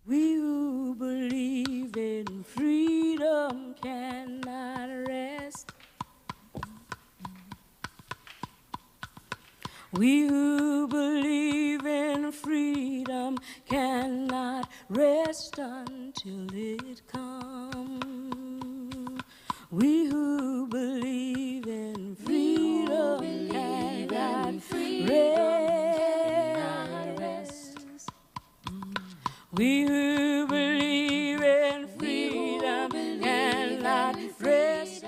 We who believe in freedom cannot rest. We who believe in freedom cannot rest until it comes. We who believe in freedom cannot rest. We who believe in freedom cannot rest.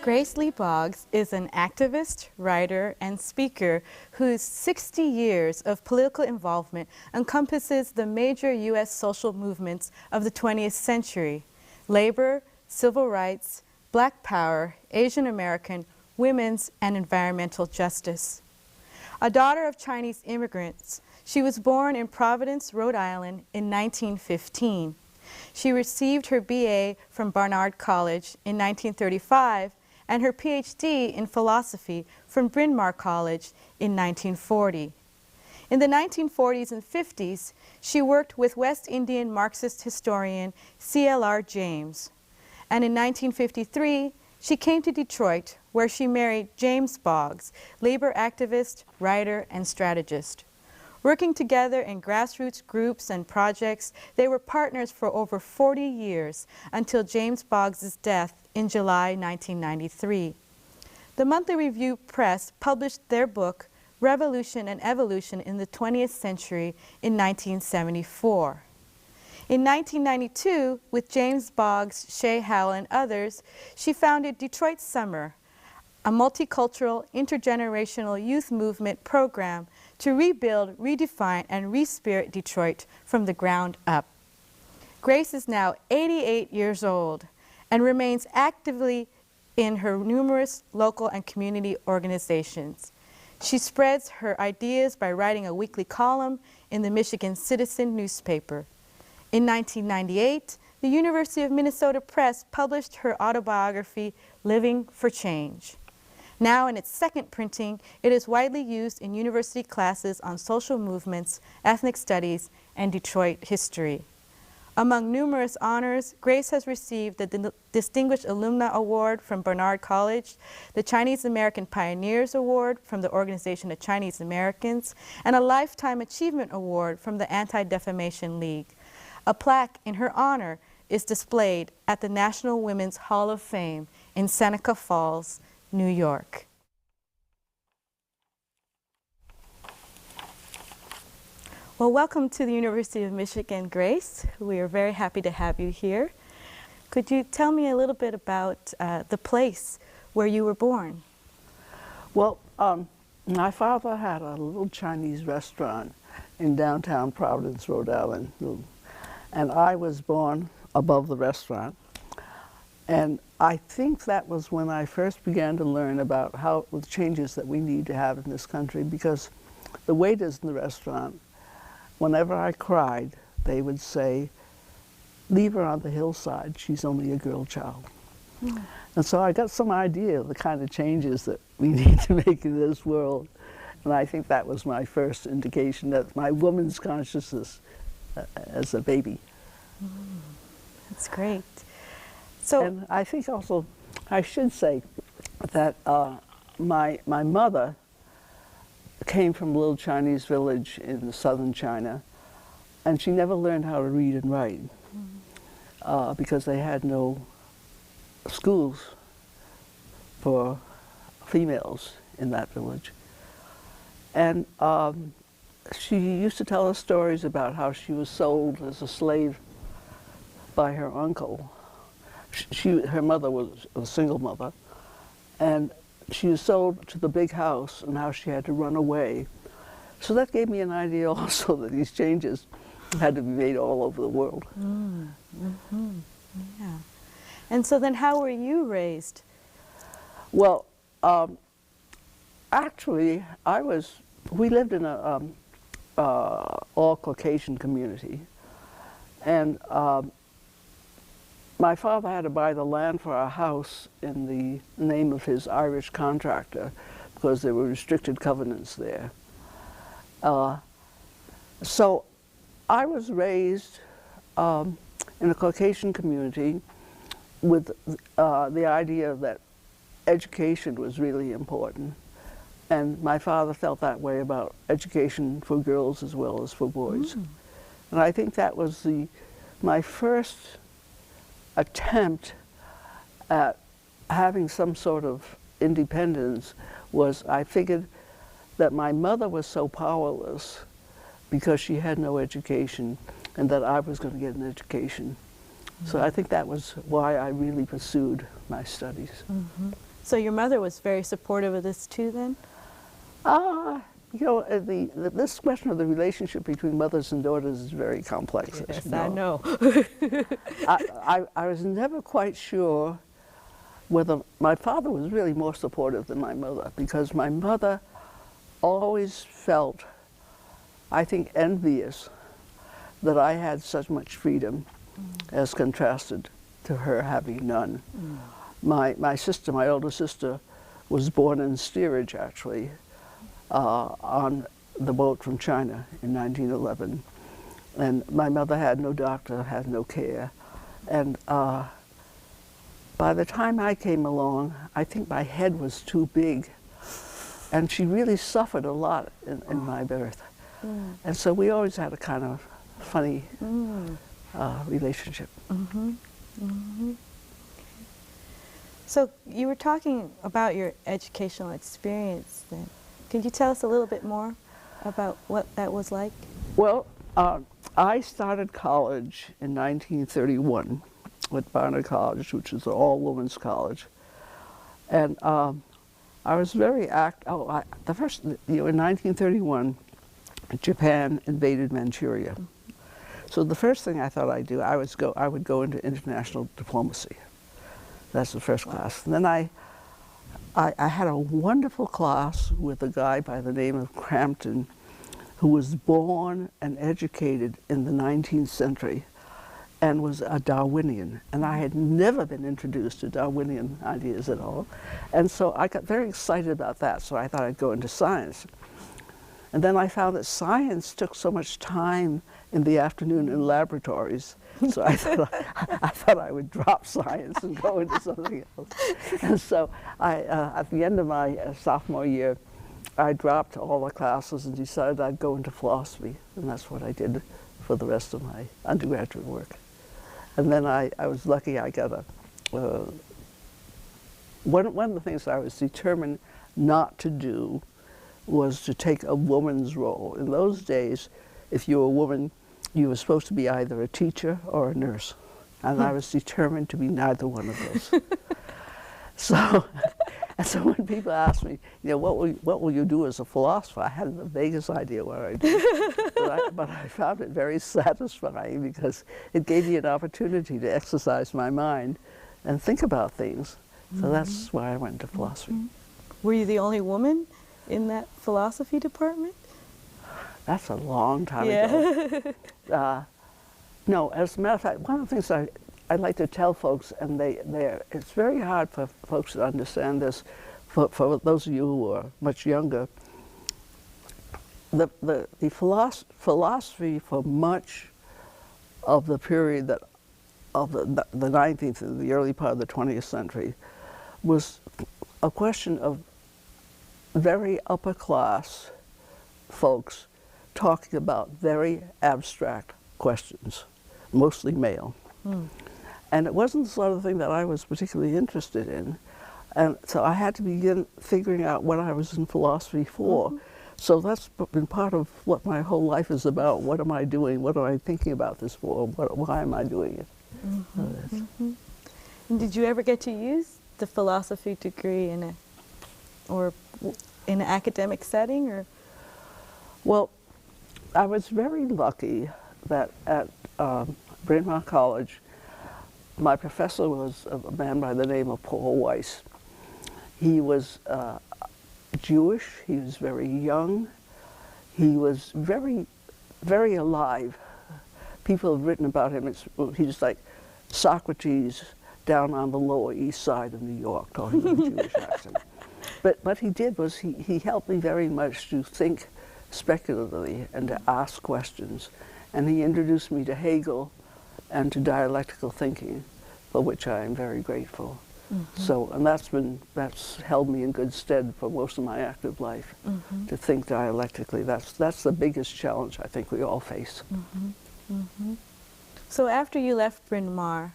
Grace Lee Boggs is an activist, writer, and speaker whose 60 years of political involvement encompasses the major U.S. social movements of the 20th century: labor, civil rights, Black power, Asian American, women's, and environmental justice. A daughter of Chinese immigrants, she was born in Providence, Rhode Island in 1915. She received her BA from Barnard College in 1935 and her PhD in philosophy from Bryn Mawr College in 1940. In the 1940s and 50s, she worked with West Indian Marxist historian C.L.R. James. And in 1953, she came to Detroit, where she married James Boggs, labor activist, writer, and strategist. Working together in grassroots groups and projects, they were partners for over 40 years until James Boggs' death in July 1993. The Monthly Review Press published their book, Revolution and Evolution in the 20th Century, in 1974. In 1992, with James Boggs, Shay Howell, and others, she founded Detroit Summer, a multicultural, intergenerational youth movement program to rebuild, redefine, and respirit Detroit from the ground up. Grace is now 88 years old and remains actively in her numerous local and community organizations. She spreads her ideas by writing a weekly column in the Michigan Citizen newspaper. In 1998, the University of Minnesota Press published her autobiography, Living for Change. Now in its second printing, it is widely used in university classes on social movements, ethnic studies, and Detroit history. Among numerous honors, Grace has received the Distinguished Alumna Award from Barnard College, the Chinese American Pioneers Award from the Organization of Chinese Americans, and a Lifetime Achievement Award from the Anti-Defamation League. A plaque in her honor is displayed at the National Women's Hall of Fame in Seneca Falls, New York. Well, welcome to the University of Michigan, Grace. We are very happy to have you here. Could you tell me a little bit about the place where you were born? Well, my father had a little Chinese restaurant in downtown Providence, Rhode Island, and I was born above the restaurant. And I think that was when I first began to learn about the changes that we need to have in this country, because the waiters in the restaurant, whenever I cried, they would say, "Leave her on the hillside, she's only a girl child." Mm. And so I got some idea of the kind of changes that we need to make in this world. And I think that was my first indication that my woman's consciousness as a baby. Mm. That's great. So, and I think also, I should say that my mother came from a little Chinese village in southern China, and she never learned how to read and write because they had no schools for females in that village. And she used to tell us stories about how she was sold as a slave by her uncle. Her mother was a single mother, and she was sold to the big house and how she had to run away. So that gave me an idea also that these changes had to be made all over the world. Mm. Mm-hmm. Yeah. And so then how were you raised? Well, actually, we lived in a all Caucasian community, and my father had to buy the land for our house in the name of his Irish contractor because there were restricted covenants there. So I was raised in a Caucasian community with the idea that education was really important. And my father felt that way about education for girls as well as for boys. And I think that was my first attempt at having some sort of independence. Was I figured that my mother was so powerless because she had no education, and that I was going to get an education. So I think that was why I really pursued my studies. So your mother was very supportive of this too then? You know, this question of the relationship between mothers and daughters is very complex. Yes, I know. I was never quite sure whether my father was really more supportive than my mother, because my mother always felt, I think, envious that I had such much freedom as contrasted to her having none. My sister, my older sister, was born in steerage, actually, on the boat from China in 1911. And my mother had no doctor, had no care. And by the time I came along, I think my head was too big. And she really suffered a lot in my birth. And so we always had a kind of funny relationship. So you were talking about your educational experience then. Could you tell us a little bit more about what that was like? Well, I started college in 1931 at Barnard College, which is an all-women's college. And I was very the first, in 1931, Japan invaded Manchuria. So the first thing I thought I'd do, I would go into international diplomacy. That's the first class. And then I had a wonderful class with a guy by the name of Crampton, who was born and educated in the 19th century and was a Darwinian. And I had never been introduced to Darwinian ideas at all. And so I got very excited about that, so I thought I'd go into science. And then I found that science took so much time in the afternoon in laboratories, so I thought I would drop science and go into something else. And so at the end of my sophomore year, I dropped all the classes and decided I'd go into philosophy, and that's what I did for the rest of my undergraduate work. And then I was lucky. I got one of the things I was determined not to do was to take a woman's role. In those days, if you were a woman, you were supposed to be either a teacher or a nurse. And I was determined to be neither one of those. So when people ask me, what will you do as a philosopher? I hadn't the vaguest idea what I'd do. but I found it very satisfying because it gave me an opportunity to exercise my mind and think about things. So that's why I went into philosophy. Were you the only woman in that philosophy department? That's a long time ago. No, as a matter of fact, one of the things I'd like to tell folks, and it's very hard for folks to understand this, for those of you who are much younger, the philosophy for much of the period of the 19th and the early part of the 20th century was a question of very upper class folks talking about very abstract questions, mostly male. And it wasn't the sort of thing that I was particularly interested in. And so I had to begin figuring out what I was in philosophy for. So that's been part of what my whole life is about. What am I doing? What am I thinking about this for? Why am I doing it? And did you ever get to use the philosophy degree in an academic setting, or? Well, I was very lucky that at Barnard College, my professor was a man by the name of Paul Weiss. He was Jewish. He was very young. He was very, very alive. People have written about him. He's like Socrates down on the Lower East Side of New York, talking with a Jewish accent. But what he did was he helped me very much to think speculatively and to ask questions. And he introduced me to Hegel and to dialectical thinking, for which I am very grateful. So, and that's held me in good stead for most of my active life, to think dialectically. That's the biggest challenge I think we all face. So after you left Bryn Mawr,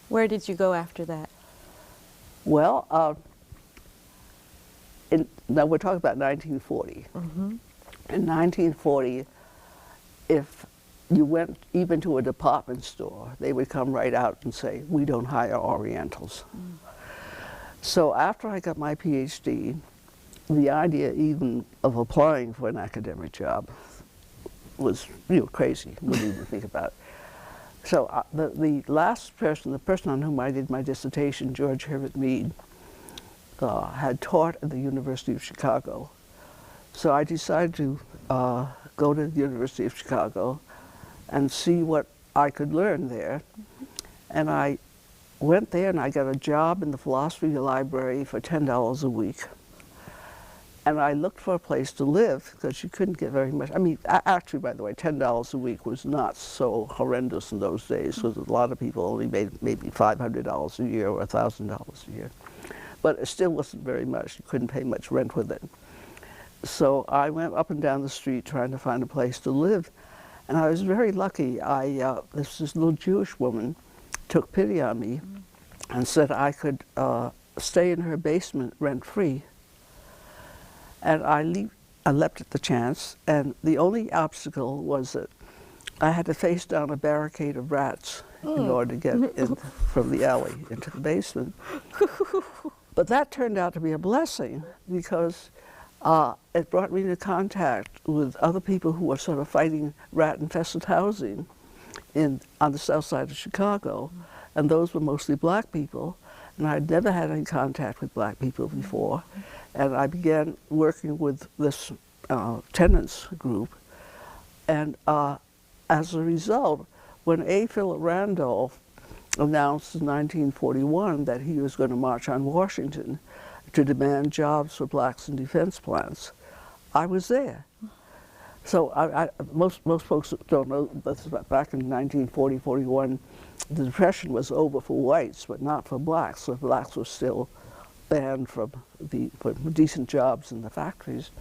where did you go after that? Well, now we're talking about 1940. In 1940, if you went even to a department store, they would come right out and say, "We don't hire Orientals." So after I got my PhD, the idea even of applying for an academic job was crazy. Wouldn't even think about it. So the last person, the person on whom I did my dissertation, George Herbert Mead, had taught at the University of Chicago. So I decided to go to the University of Chicago and see what I could learn there. And I went there and I got a job in the philosophy library for $10 a week. And I looked for a place to live because you couldn't get very much. I mean, actually, by the way, $10 a week was not so horrendous in those days because a lot of people only made maybe $500 a year or $1,000 a year. But it still wasn't very much. You couldn't pay much rent with it. So I went up and down the street trying to find a place to live. And I was very lucky. This little Jewish woman took pity on me and said I could stay in her basement rent-free. And I leapt at the chance, and the only obstacle was that I had to face down a barricade of rats in order to get in from the alley into the basement. But that turned out to be a blessing because it brought me into contact with other people who were sort of fighting rat-infested housing on the south side of Chicago, and those were mostly black people, and I'd never had any contact with black people before. And I began working with this tenants group, and as a result, when A. Philip Randolph announced in 1941 that he was going to march on Washington to demand jobs for blacks in defense plants, I was there. So most folks don't know, but back in 1940, 41, the Depression was over for whites, but not for blacks. So blacks were still banned from decent jobs in the factories.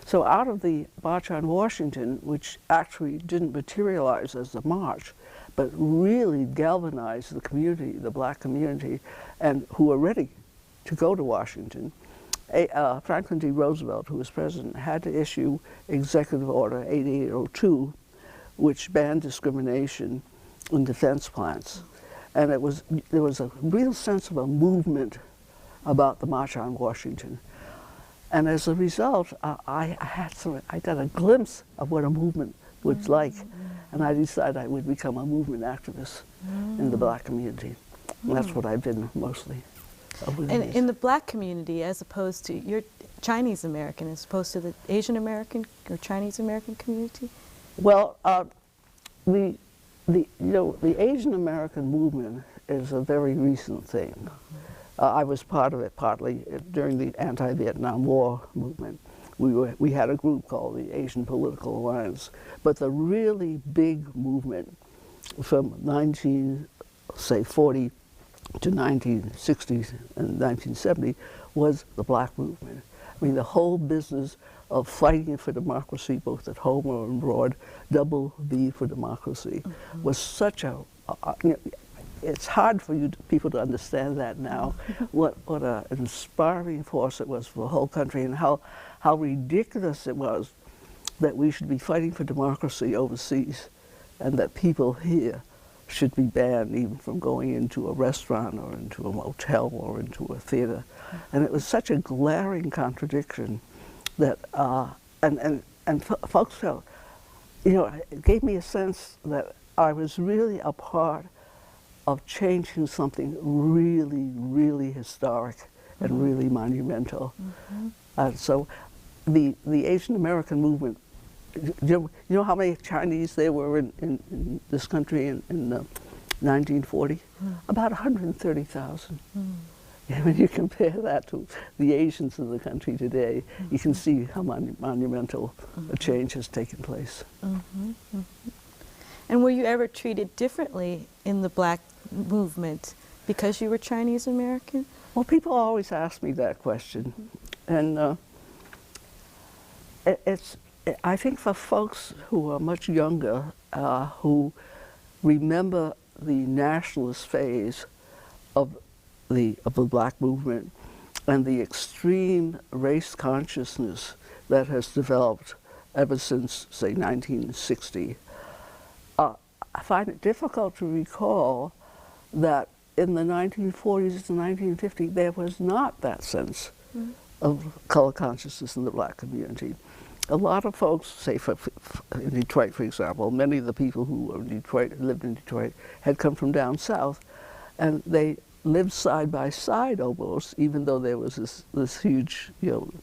So out of the March on Washington, which actually didn't materialize as a march, but really galvanized the community, the black community, and who were ready to go to Washington, Franklin D. Roosevelt, who was president, had to issue Executive Order 8802, which banned discrimination in defense plants. And there was a real sense of a movement about the March on Washington. And as a result, I got a glimpse of what a movement was like, and I decided I would become a movement activist in the black community. And that's what I've been mostly. And in the black community, as opposed to, you're Chinese American, as opposed to the Asian American or Chinese American community? Well, the Asian American movement is a very recent thing. I was part of it partly during the anti-Vietnam War movement. We had a group called the Asian Political Alliance, but the really big movement from 1940 to 1960 and 1970 was the black movement. I mean, the whole business of fighting for democracy, both at home or abroad, double V for democracy, was such a it's hard for people to understand that now, what an inspiring force it was for the whole country, and how ridiculous it was that we should be fighting for democracy overseas, and that people here should be banned even from going into a restaurant or into a motel or into a theater. And it was such a glaring contradiction that, folks felt, it gave me a sense that I was really a part of changing something really, really historic and really monumental. So the Asian American movement, you know how many Chinese there were in this country in 1940? About 130,000. And when you compare that to the Asians in the country today, you can see how monumental a change has taken place. And were you ever treated differently in the Black movement because you were Chinese American? Well, people always ask me that question. And I think for folks who are much younger, who remember the nationalist phase of the Black movement and the extreme race consciousness that has developed ever since, say, 1960, I find it difficult to recall that in the 1940s and 1950s there was not that sense of color consciousness in the Black community. A lot of folks, say in Detroit, for example, many of the people who were in Detroit, lived in Detroit, had come from down south, and they lived side by side almost, even though there was this huge,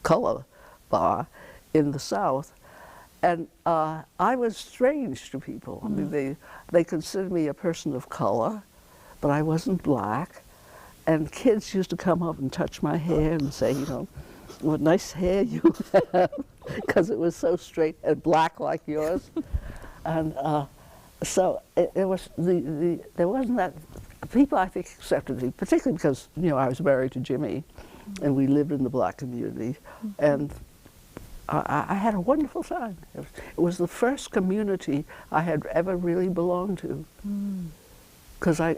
color bar in the South. And I was strange to people. I mean, they considered me a person of color, but I wasn't Black. And kids used to come up and touch my hair and say, what nice hair you have, because it was so straight and black like yours. And so there wasn't that. People, I think, accepted me, particularly because, I was married to Jimmy, and we lived in the Black community. And I had a wonderful time. It was the first community I had ever really belonged to. Because I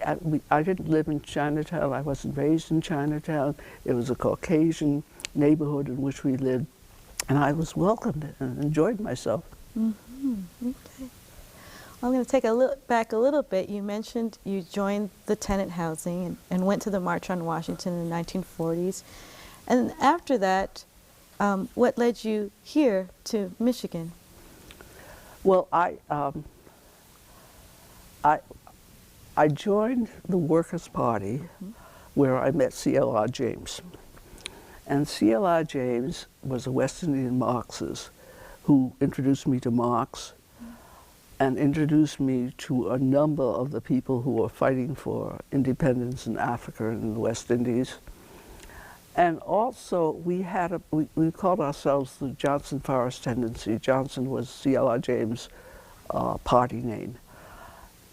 didn't live in Chinatown. I wasn't raised in Chinatown. It was a Caucasian neighborhood in which we lived, and I was welcomed and enjoyed myself. Okay. Well, I'm going to take back a little bit. You mentioned you joined the tenant housing and went to the March on Washington in the 1940s. And after that, what led you here to Michigan? Well, I joined the Workers' Party where I met C.L.R. James. And C.L.R. James was a West Indian Marxist who introduced me to Marx and introduced me to a number of the people who were fighting for independence in Africa and the West Indies. And also we called ourselves the Johnson Forest Tendency. Johnson was C.L.R. James' party name.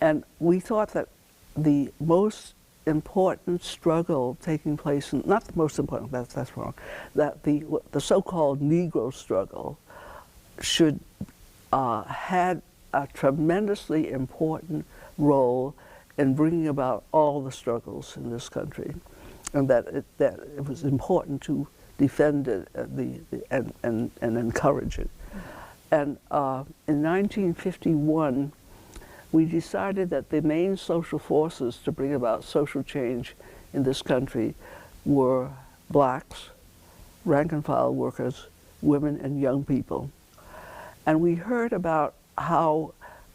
And we thought that the most important struggle taking place, not the most important, that's wrong, that the so-called Negro struggle had a tremendously important role in bringing about all the struggles in this country, and that it was important to defend it and encourage it. And in 1951, we decided that the main social forces to bring about social change in this country were Blacks, rank-and-file workers, women, and young people. And we heard about how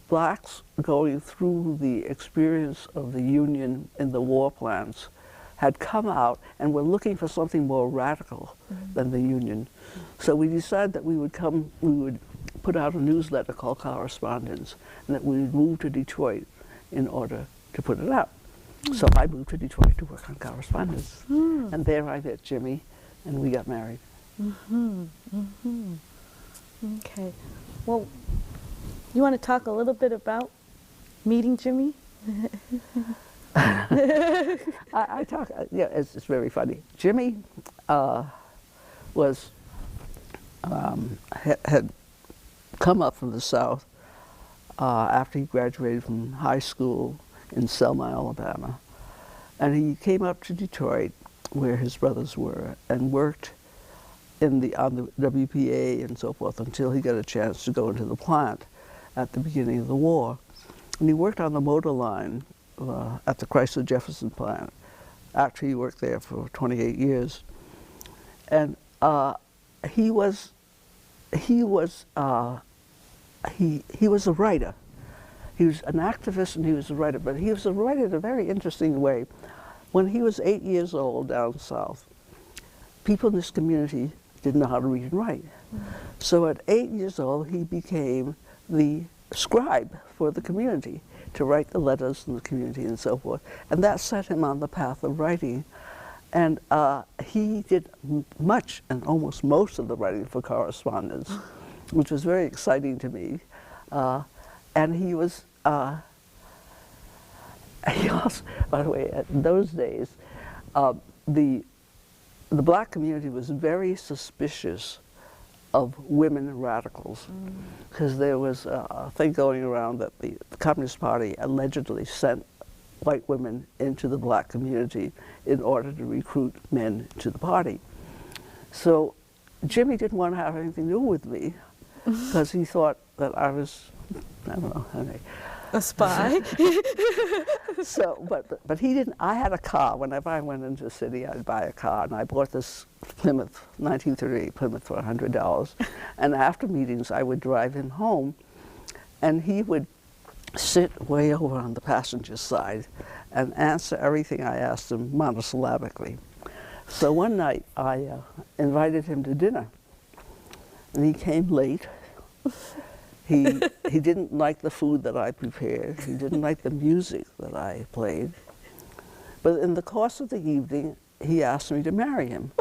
Blacks going through the experience of the Union in the war plants had come out and were looking for something more radical than the Union. So we decided that we would put out a newsletter called Correspondence, and that we would move to Detroit in order to put it out. So I moved to Detroit to work on Correspondence. And there I met Jimmy, and we got married. Okay. Well, you want to talk a little bit about meeting Jimmy? I talk, it's very funny. Jimmy had come up from the South after he graduated from high school in Selma, Alabama. And he came up to Detroit, where his brothers were, and worked on the WPA and so forth until he got a chance to go into the plant at the beginning of the war. And he worked on the motor line at the Chrysler Jefferson plant. Actually, he worked there for 28 years. And he was a writer. He was an activist and he was a writer, but he was a writer in a very interesting way. When he was 8 years old down south, people in this community didn't know how to read and write. So at 8 years old, he became the scribe for the community, to write the letters in the community and so forth. And that set him on the path of writing. And he did much and almost most of the writing for Correspondence, which was very exciting to me. And he was he also, by the way, in those days, the black community was very suspicious of women radicals, because there was a thing going around that the Communist Party allegedly sent white women into the black community in order to recruit men to the party. So Jimmy didn't want to have anything to do with me, because he thought that I was, I don't know, anyway. A spy? So, but he didn't. I had a car. Whenever I went into the city, I'd buy a car, and I bought this Plymouth, 1938 Plymouth, for $100. And after meetings, I would drive him home, and he would sit way over on the passenger side and answer everything I asked him monosyllabically. So one night, I invited him to dinner, and he came late. He didn't like the food that I prepared. He didn't like the music that I played. But in the course of the evening, he asked me to marry him.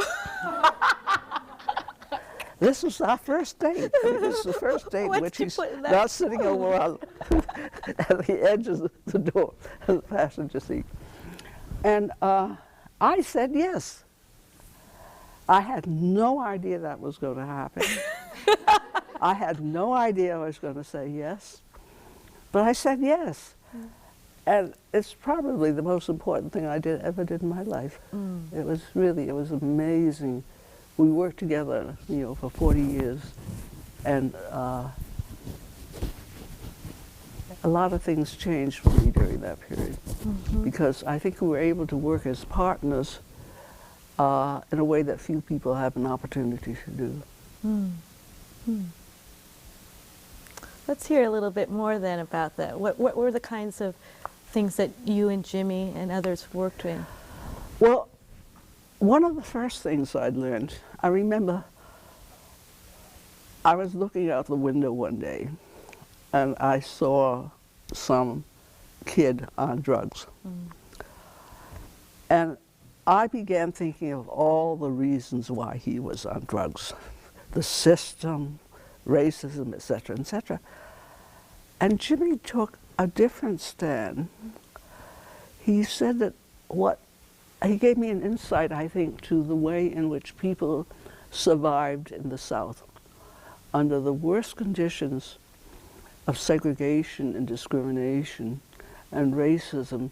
This was our first date. I mean, this is the first date in which he's not sitting over on at the edge of the door, of the passenger seat. And I said yes. I had no idea that was going to happen. I had no idea I was going to say yes, but I said yes. And it's probably the most important thing I ever did in my life. It was amazing. We worked together, for 40 years, and a lot of things changed for me during that period, because I think we were able to work as partners in a way that few people have an opportunity to do. Let's hear a little bit more then about that. What were the kinds of things that you and Jimmy and others worked in? Well, one of the first things I'd learned, I remember I was looking out the window one day and I saw some kid on drugs. And I began thinking of all the reasons why he was on drugs. The system, racism, et cetera, and Jimmy took a different stand. He said that he gave me an insight, I think, to the way in which people survived in the South under the worst conditions of segregation and discrimination and racism.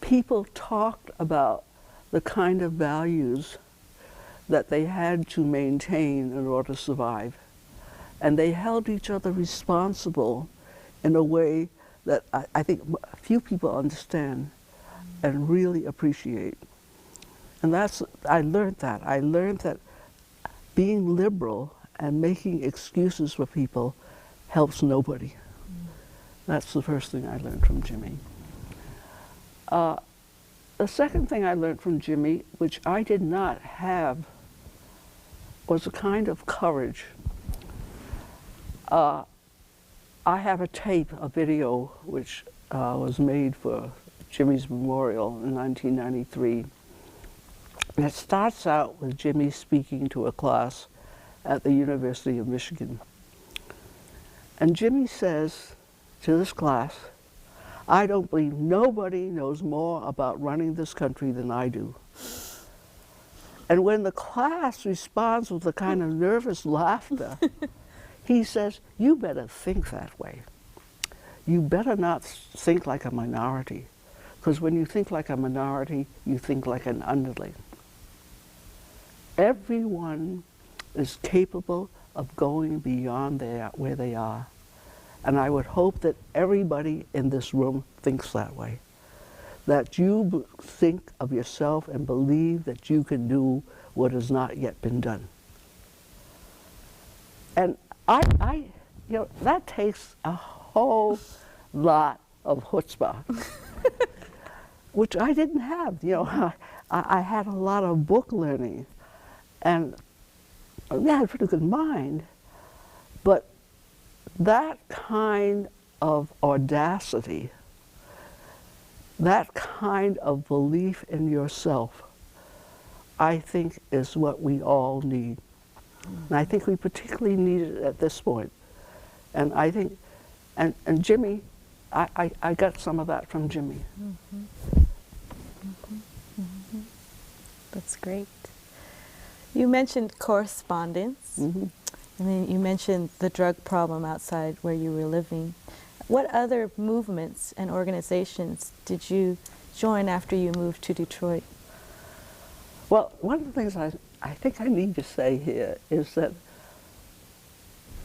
People talked about the kind of values that they had to maintain in order to survive. And they held each other responsible in a way that I think few people understand and really appreciate. And I learned that. I learned that being liberal and making excuses for people helps nobody. That's the first thing I learned from Jimmy. The second thing I learned from Jimmy, which I did not have, was a kind of courage. I have a tape, a video, which was made for Jimmy's memorial in 1993. And it starts out with Jimmy speaking to a class at the University of Michigan. And Jimmy says to this class, "I don't believe nobody knows more about running this country than I do." And when the class responds with a kind of nervous laughter, he says, "You better think that way. You better not think like a minority, because when you think like a minority, you think like an underling." Everyone is capable of going beyond where they are. And I would hope that everybody in this room thinks that way. That you think of yourself and believe that you can do what has not yet been done. And that takes a whole lot of chutzpah, which I didn't have. I had a lot of book learning, and I had a pretty good mind, but that kind of audacity, that kind of belief in yourself, I think is what we all need. And I think we particularly need it at this point. And I think, and Jimmy I got some of that from Jimmy. That's great. You mentioned correspondence, and then you mentioned the drug problem outside where you were living. What other movements and organizations did you join after you moved to Detroit? Well, one of the things I think I need to say here is that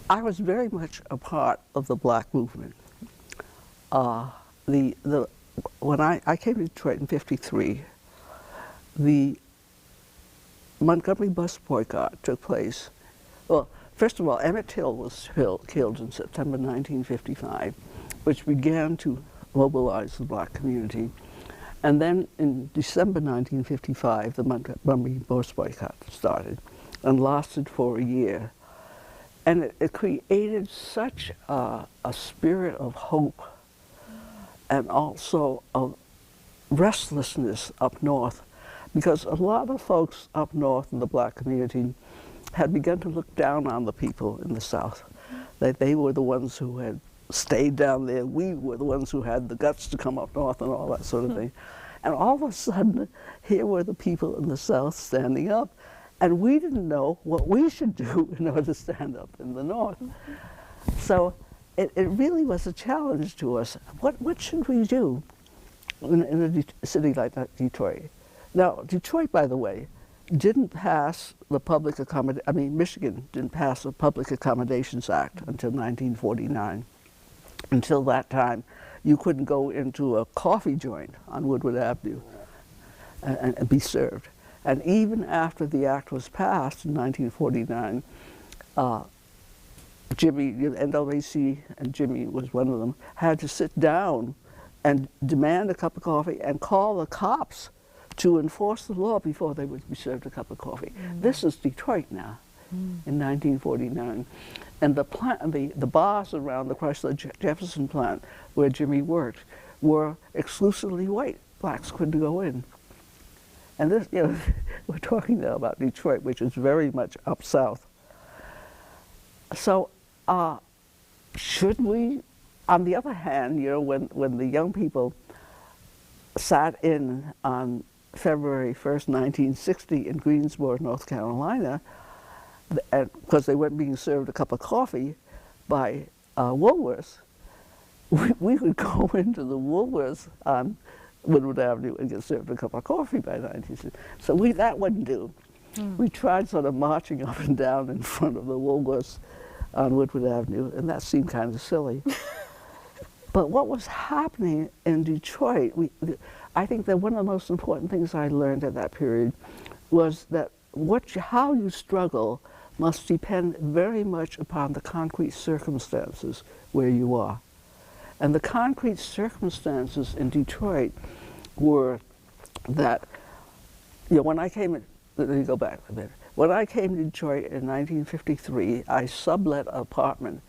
I was very much a part of the Black movement. When I came to Detroit in '53, the Montgomery bus boycott took place. Well, first of all, Emmett Till was killed in September 1955, which began to mobilize the Black community. And then in December 1955, the Montgomery bus boycott started and lasted for a year. And it created such a spirit of hope and also of restlessness up north, because a lot of folks up north in the Black community had begun to look down on the people in the South, that they were the ones who had stayed down there. We were the ones who had the guts to come up north and all that sort of thing. And all of a sudden, here were the people in the South standing up, and we didn't know what we should do in order to stand up in the North. So it really was a challenge to us. What should we do in a city like Detroit? Now, Detroit, by the way, didn't pass the Michigan didn't pass the Public Accommodations Act until 1949. Until that time, you couldn't go into a coffee joint on Woodward Avenue and be served. And even after the act was passed in 1949, Jimmy, NAAC, and Jimmy was one of them, had to sit down and demand a cup of coffee and call the cops to enforce the law before they would be served a cup of coffee. This is Detroit now, in 1949. And the bars around the Chrysler Jefferson plant where Jimmy worked were exclusively white. Blacks couldn't go in. And this, we're talking now about Detroit, which is very much up south. So should we, on the other hand, when the young people sat in on February 1st, 1960 in Greensboro, North Carolina, because they weren't being served a cup of coffee by Woolworths, we would go into the Woolworths on Woodward Avenue and get served a cup of coffee by 1960. So that wouldn't do. We tried sort of marching up and down in front of the Woolworths on Woodward Avenue, and that seemed kind of silly. But what was happening in Detroit, I think that one of the most important things I learned at that period was that how you struggle must depend very much upon the concrete circumstances where you are. And the concrete circumstances in Detroit were that, when I came, let me go back a bit. When I came to Detroit in 1953, I sublet an apartment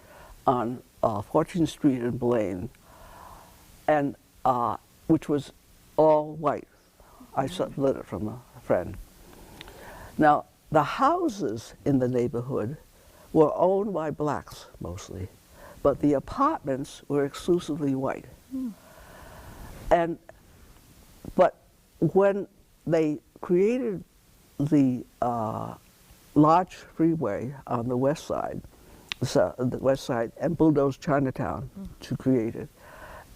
on 14th Street in Blaine, and which was all white. I sublet it from a friend. Now, the houses in the neighborhood were owned by blacks mostly, but the apartments were exclusively white. But when they created the large freeway on the west side, and bulldozed Chinatown to create it,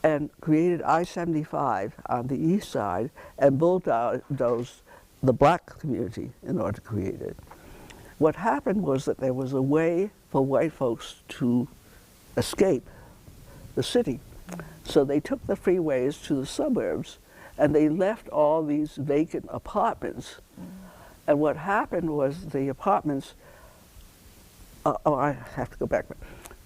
and created I-75 on the east side, and bulldozed the black community in order to create it. What happened was that there was a way for white folks to escape the city. So they took the freeways to the suburbs, and they left all these vacant apartments. And what happened was the apartments, I have to go back.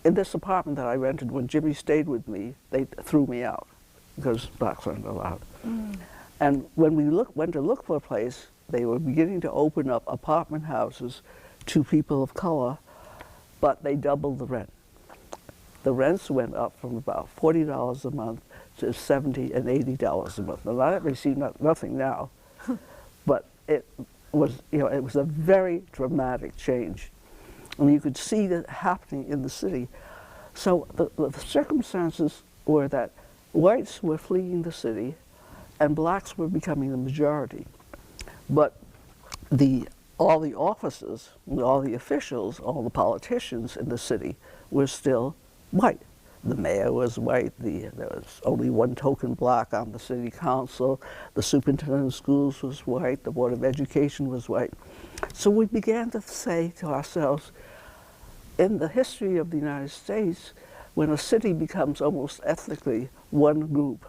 In this apartment that I rented when Jimmy stayed with me, they threw me out because blacks weren't allowed. And when we went to look for a place, they were beginning to open up apartment houses to people of color, but they doubled the rent. The rents went up from about $40 a month to $70 and $80 a month. Now, that may seem nothing now, but it was a very dramatic change. And you could see that happening in the city. So the circumstances were that whites were fleeing the city and blacks were becoming the majority. But all the officers, all the officials, all the politicians in the city were still white. The mayor was white, there was only one token black on the city council, the superintendent of schools was white, the board of education was white. So we began to say to ourselves, in the history of the United States, when a city becomes almost ethnically one group,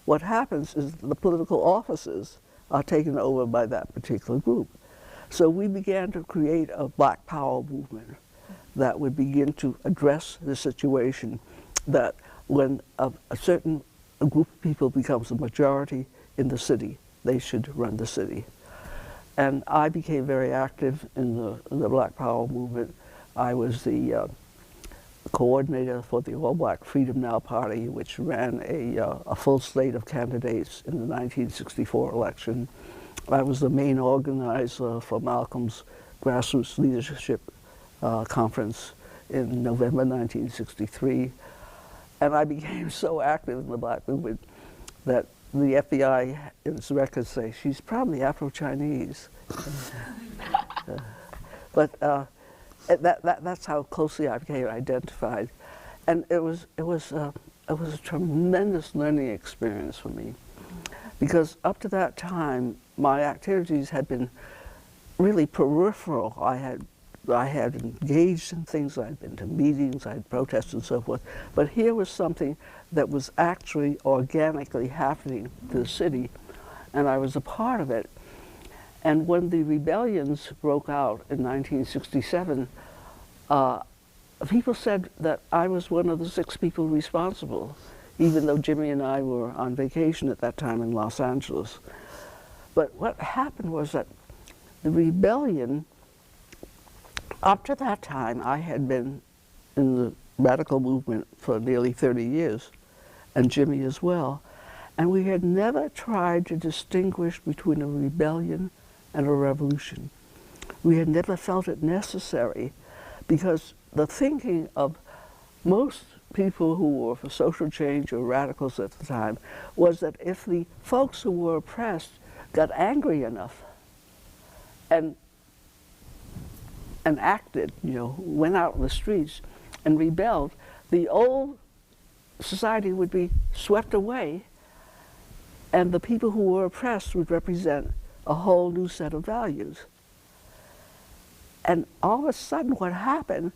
what happens is the political offices are taken over by that particular group. So we began to create a Black Power movement that would begin to address the situation that when a certain group of people becomes a majority in the city, they should run the city. And I became very active in the Black Power movement. I was the coordinator for the All Black Freedom Now Party, which ran a full slate of candidates in the 1964 election. I was the main organizer for Malcolm's Grassroots Leadership Conference in November 1963. And I became so active in the black movement that the FBI in its records say she's probably Afro-Chinese. But that's how closely I became identified. And it was a tremendous learning experience for me, because up to that time, my activities had been really peripheral. I had engaged in things, I'd been to meetings, I'd protested and so forth, but here was something that was actually organically happening to the city, and I was a part of it. And when the rebellions broke out in 1967, people said that I was one of the 6 people responsible, even though Jimmy and I were on vacation at that time in Los Angeles. But what happened was that the rebellion, up to that time, I had been in the radical movement for nearly 30 years, and Jimmy as well, and we had never tried to distinguish between a rebellion and a revolution. We had never felt it necessary, because the thinking of most people who were for social change or radicals at the time was that if the folks who were oppressed got angry enough and acted, went out in the streets and rebelled, the old society would be swept away, and the people who were oppressed would represent a whole new set of values. And all of a sudden what happened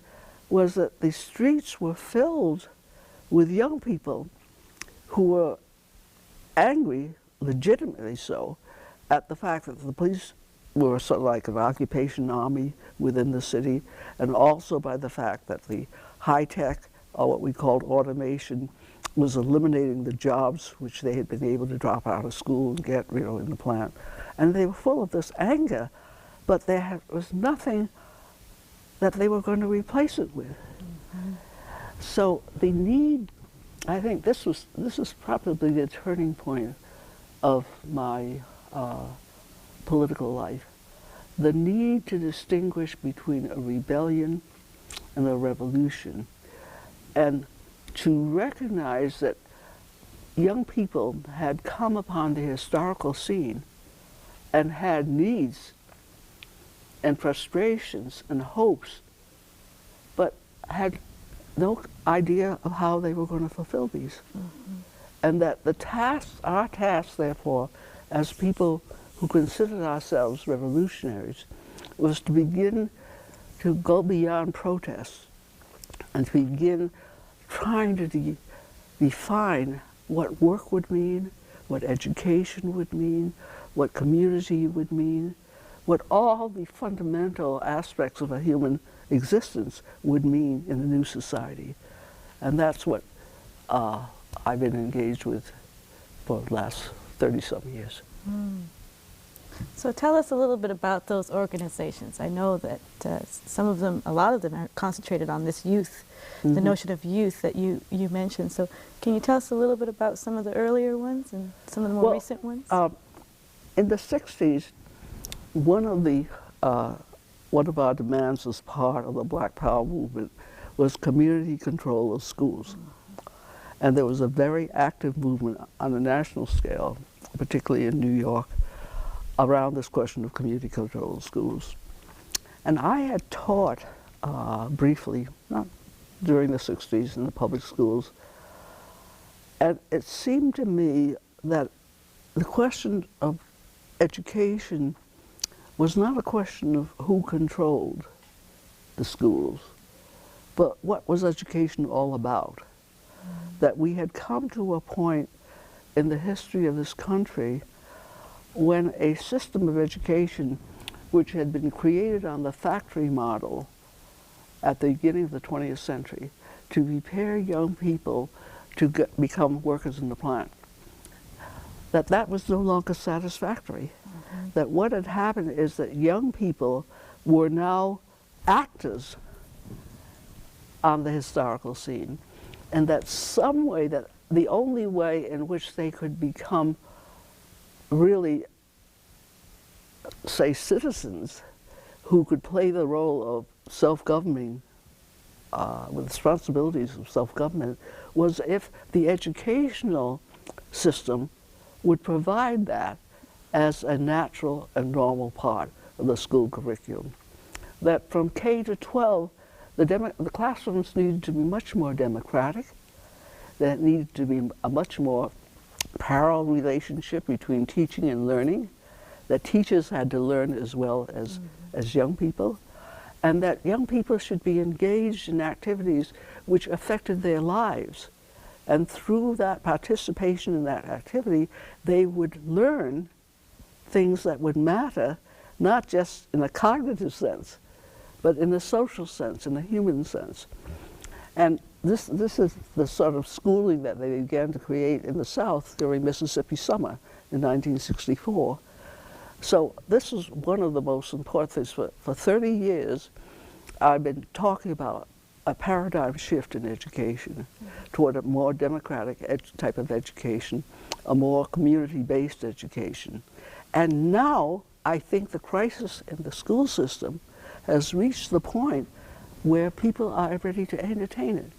was that the streets were filled with young people who were angry, legitimately so, at the fact that the police were sort of like an occupation army within the city, and also by the fact that the high-tech, or what we called automation, was eliminating the jobs which they had been able to drop out of school and get, in the plant. And they were full of this anger, but there was nothing that they were going to replace it with. Mm-hmm. So the need, I think this is probably the turning point of my political life. The need to distinguish between a rebellion and a revolution, and to recognize that young people had come upon the historical scene and had needs and frustrations and hopes, but had no idea of how they were going to fulfill these. Mm-hmm. And that our task, therefore, as people who considered ourselves revolutionaries, was to begin to go beyond protests and to begin trying to define what work would mean, what education would mean, what community would mean, what all the fundamental aspects of a human existence would mean in a new society. And that's what I've been engaged with for the last 30-some years. Mm. So tell us a little bit about those organizations. I know that a lot of them are concentrated on this youth, mm-hmm. the notion of youth that you mentioned. So can you tell us a little bit about some of the earlier ones and some of the more recent ones? In the 60s, one of our demands as part of the Black Power movement was community control of schools. Mm-hmm. And there was a very active movement on a national scale, particularly in New York, around this question of community-controlled schools. And I had taught briefly, not during the 60s, in the public schools, and it seemed to me that the question of education was not a question of who controlled the schools, but what was education all about? That we had come to a point in the history of this country when a system of education which had been created on the factory model at the beginning of the 20th century to prepare young people to become workers in the plant, that was no longer satisfactory. That what had happened is that young people were now actors on the historical scene, and that some way, that the only way in which they could become really, say, citizens who could play the role of self-governing, with responsibilities of self-government, was if the educational system would provide that as a natural and normal part of the school curriculum. That from K to 12, the classrooms needed to be much more democratic. There needed to be a much more parallel relationship between teaching and learning, that teachers had to learn as well as young people, and that young people should be engaged in activities which affected their lives. And through that participation in that activity, they would learn things that would matter, not just in a cognitive sense, but in a social sense, in a human sense. And this is the sort of schooling that they began to create in the South during Mississippi Summer in 1964. So this is one of the most important things. For 30 years, I've been talking about a paradigm shift in education toward a more democratic type of education, a more community-based education. And now I think the crisis in the school system has reached the point where people are ready to entertain it.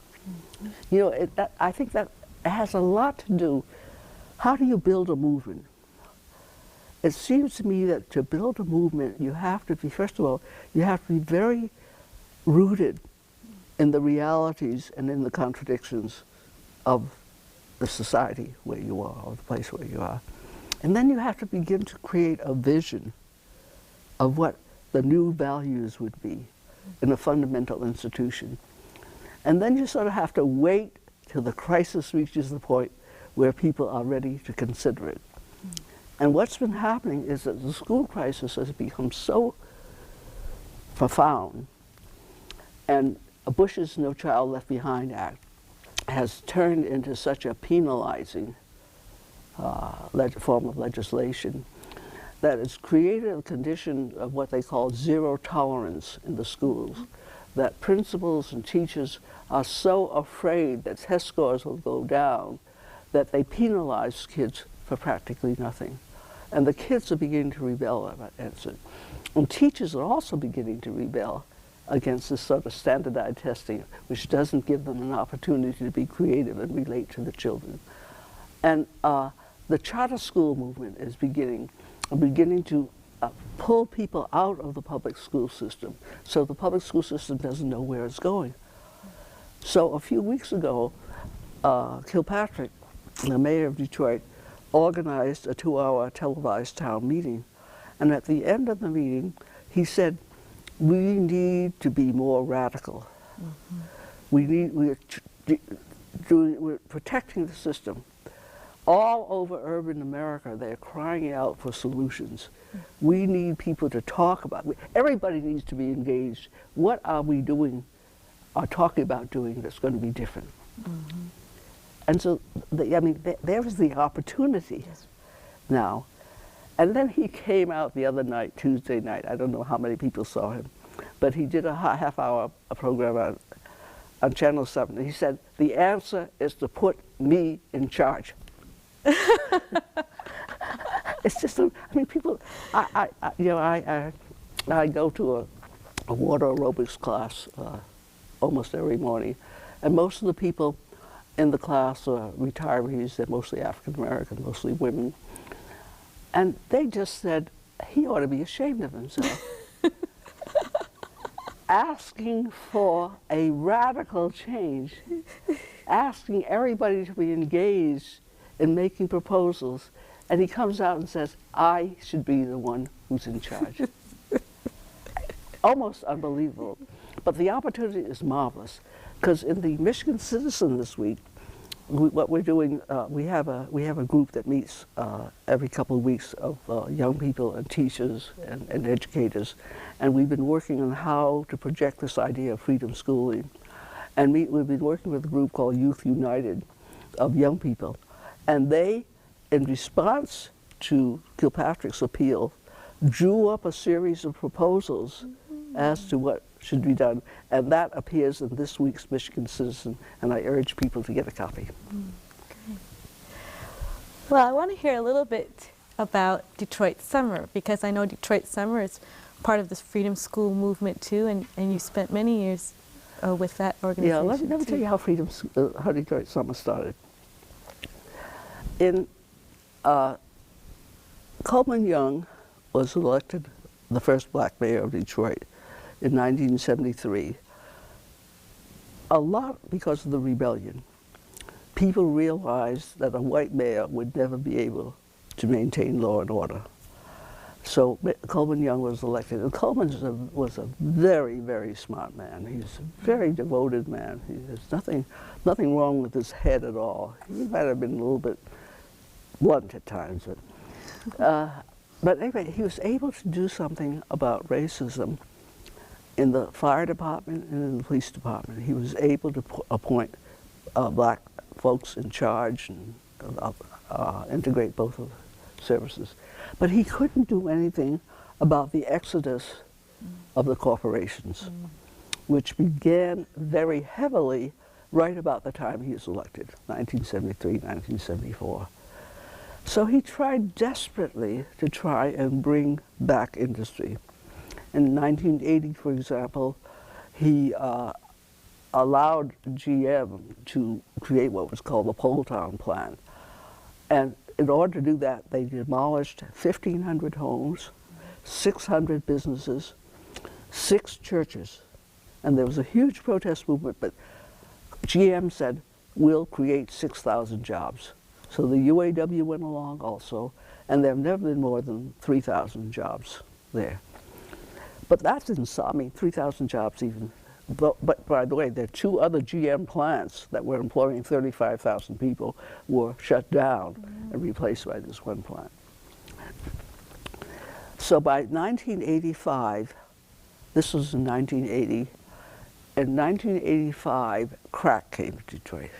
You know, I think that has a lot to do, how do you build a movement? It seems to me that to build a movement, you have to be, first of all, you have to be very rooted in the realities and in the contradictions of the society where you are, or the place where you are. And then you have to begin to create a vision of what the new values would be in a fundamental institution. And then you sort of have to wait till the crisis reaches the point where people are ready to consider it. And what's been happening is that the school crisis has become so profound, and Bush's No Child Left Behind Act has turned into such a penalizing form of legislation that it's created a condition of what they call zero tolerance in the schools, that principals and teachers are so afraid that test scores will go down that they penalize kids for practically nothing. And the kids are beginning to rebel against it. And teachers are also beginning to rebel against this sort of standardized testing, which doesn't give them an opportunity to be creative and relate to the children. And the charter school movement is beginning to pull people out of the public school system, so the public school system doesn't know where it's going. So a few weeks ago, Kilpatrick, the mayor of Detroit, organized a 2-hour televised town meeting. And at the end of the meeting, he said, we need to be more radical. We're protecting the system. All over urban America, they're crying out for solutions. We need people to talk about. Everybody needs to be engaged. What are we doing or talking about doing that's going to be different? And so, there is the opportunity now. And then he came out the other night, Tuesday night. I don't know how many people saw him, but he did a half-hour program on Channel 7. He said, the answer is to put me in charge. It's just, people, I go to a water aerobics class almost every morning, and most of the people in the class are retirees. They're mostly African American, mostly women. And they just said, he ought to be ashamed of himself. Asking for a radical change, asking everybody to be engaged in making proposals. And he comes out and says, I should be the one who's in charge. Almost unbelievable. But the opportunity is marvelous, because in the Michigan Citizen this week, what we're doing, we have a group that meets every couple of weeks of young people and teachers and educators, and we've been working on how to project this idea of freedom schooling. And we've been working with a group called Youth United of young people, and they, in response to Kilpatrick's appeal, drew up a series of proposals as to what should be done, and that appears in this week's Michigan Citizen, and I urge people to get a copy. Great. Well, I want to hear a little bit about Detroit Summer, because I know Detroit Summer is part of this Freedom School movement too, and you spent many years with that organization. Yeah, let me tell you how Detroit Summer started. Coleman Young was elected the first black mayor of Detroit in 1973, a lot because of the rebellion. People realized that a white mayor would never be able to maintain law and order. So Coleman Young was elected, and Coleman was a very, very smart man. He's a very devoted man. There's nothing wrong with his head at all. He might have been a little bit blunt at times, but anyway, he was able to do something about racism in the fire department and in the police department. He was able to appoint black folks in charge and integrate both of the services. But he couldn't do anything about the exodus of the corporations, which began very heavily right about the time he was elected, 1973, 1974. So he tried desperately to try and bring back industry. In 1980, for example, he allowed GM to create what was called the Poletown Plan. And in order to do that, they demolished 1,500 homes, 600 businesses, 6 churches. And there was a huge protest movement, but GM said, we'll create 6,000 jobs. So the UAW went along also, and there have never been more than 3,000 jobs there. But that didn't stop, 3,000 jobs even. But by the way, there are 2 other GM plants that were employing 35,000 people were shut down and replaced by this one plant. So by 1985, this was in 1980, in 1985, crack came to Detroit.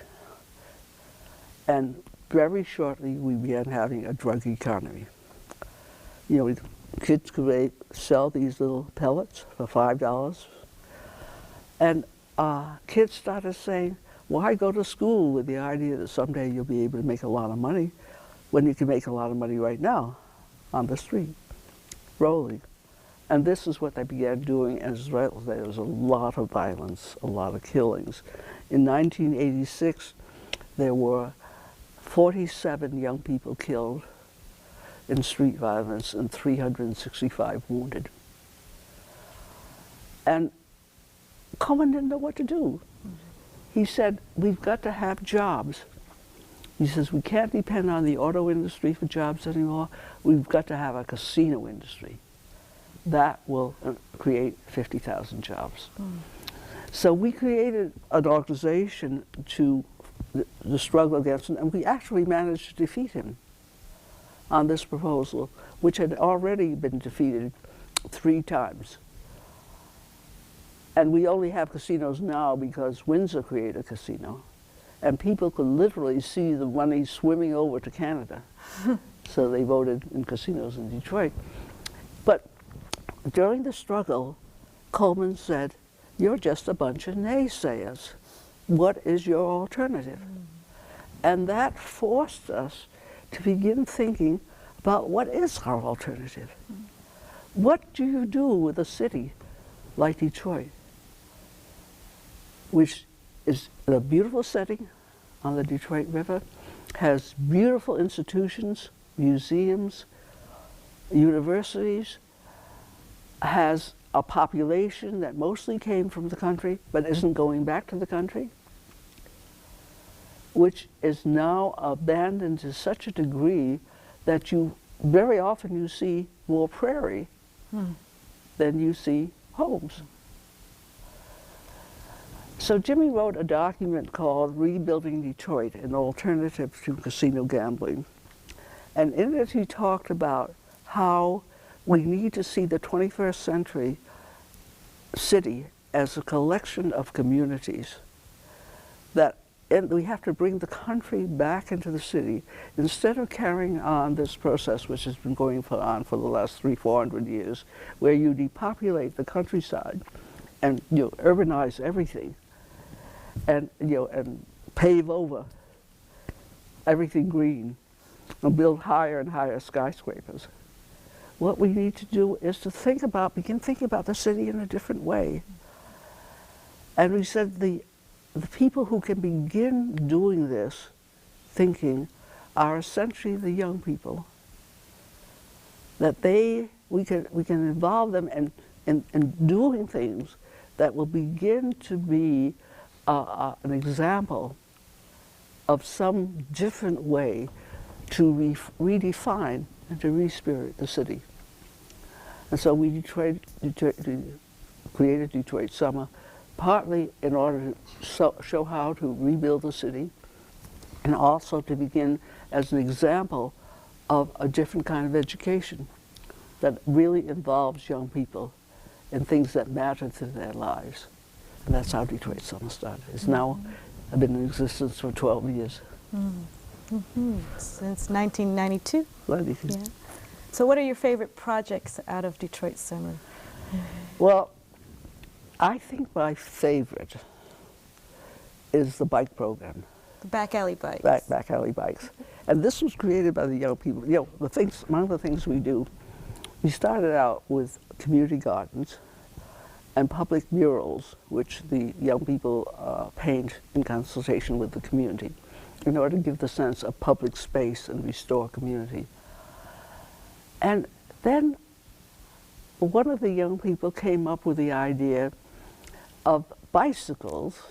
And very shortly, we began having a drug economy. You know, kids could sell these little pellets for $5. And kids started saying, why go to school with the idea that someday you'll be able to make a lot of money when you can make a lot of money right now on the street, rolling. And this is what they began doing as well. There was a lot of violence, a lot of killings. In 1986, there were 47 young people killed in street violence and 365 wounded. And Coleman didn't know what to do. He said, we've got to have jobs. He says, we can't depend on the auto industry for jobs anymore. We've got to have a casino industry. That will create 50,000 jobs. So we created an organization to the struggle against him, and we actually managed to defeat him on this proposal, which had already been defeated 3 times. And we only have casinos now because Windsor created a casino, and people could literally see the money swimming over to Canada. So they voted in casinos in Detroit. But during the struggle, Coleman said, you're just a bunch of naysayers. What is your alternative? And that forced us to begin thinking about what is our alternative. What do you do with a city like Detroit, which is in a beautiful setting on the Detroit River, has beautiful institutions, museums, universities, has a population that mostly came from the country but isn't going back to the country, which is now abandoned to such a degree that very often you see more prairie than you see homes. So Jimmy wrote a document called Rebuilding Detroit, an Alternative to Casino Gambling. And in it he talked about how we need to see the 21st century city as a collection of communities, and we have to bring the country back into the city instead of carrying on this process which has been going on for the last 300-400 years, where you depopulate the countryside and urbanize everything, and and pave over everything green and build higher and higher skyscrapers. What we need to do is to begin thinking about the city in a different way. And we said the people who can begin doing this thinking are essentially the young people. That we can involve them in doing things that will begin to be an example of some different way to redefine and to re-spirit the city. And so we created Detroit Summer, partly in order to show how to rebuild the city, and also to begin as an example of a different kind of education that really involves young people in things that matter to their lives. And that's how Detroit Summer started. It's now been in existence for 12 years. Since 1992? 92. Yeah. So what are your favorite projects out of Detroit Summer? Well, I think my favorite is the bike program. The back alley bikes. Back alley bikes. And this was created by the young people. One of the things we do, we started out with community gardens and public murals, which the young people paint in consultation with the community in order to give the sense of public space and restore community. And then one of the young people came up with the idea of bicycles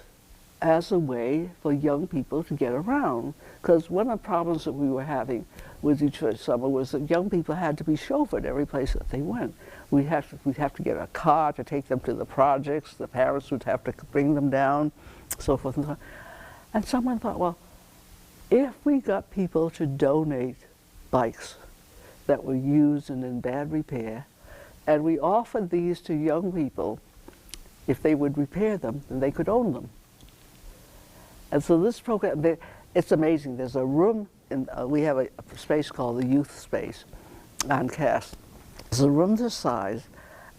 as a way for young people to get around. Because one of the problems that we were having with Detroit Summer was that young people had to be chauffeured every place that they went. We'd have to get a car to take them to the projects, the parents would have to bring them down, so forth and so on. And someone thought, well, if we got people to donate bikes that were used and in bad repair, and we offered these to young people, if they would repair them, then they could own them. And so this program, it's amazing. There's a room, we have a space called the Youth Space on Cass. There's a room this size,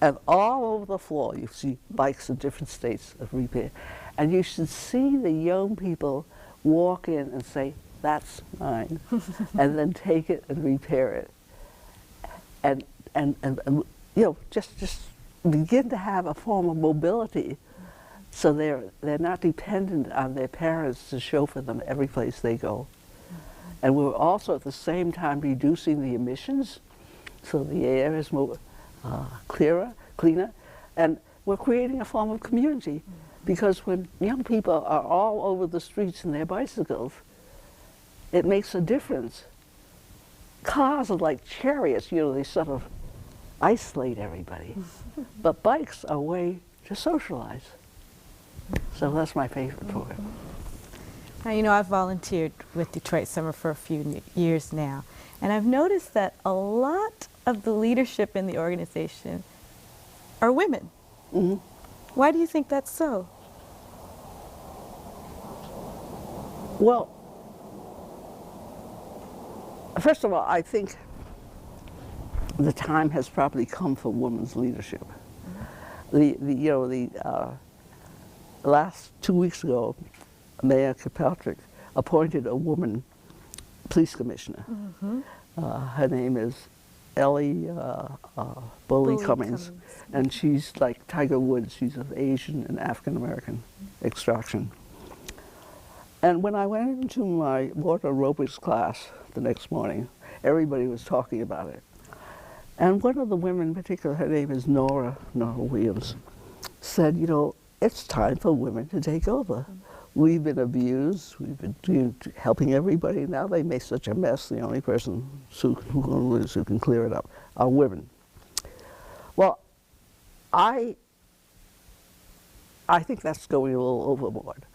and all over the floor you see bikes in different states of repair. And you should see the young people walk in and say, that's mine, and then take it and repair it. And just begin to have a form of mobility, so they're not dependent on their parents to chauffeur them every place they go. And we're also at the same time reducing the emissions, so the air is more cleaner, and we're creating a form of community, because when young people are all over the streets in their bicycles, it makes a difference. Cars are like chariots, they sort of isolate everybody. But bikes are a way to socialize. So that's my favorite program. Now, I've volunteered with Detroit Summer for a few years now, and I've noticed that a lot of the leadership in the organization are women. Mm-hmm. Why do you think that's so? Well, first of all, I think the time has probably come for women's leadership. Last 2 weeks ago, Mayor Kirkpatrick appointed a woman police commissioner. Mm-hmm. Her name is Ellie Bully Cummings, and she's like Tiger Woods. She's of Asian and African American extraction. And when I went into my water aerobics class the next morning, everybody was talking about it. And one of the women in particular, her name is Nora Williams, said, you know, it's time for women to take over. We've been abused, we've been helping everybody, now they make such a mess, the only person who can clear it up are women. Well, I think that's going a little overboard.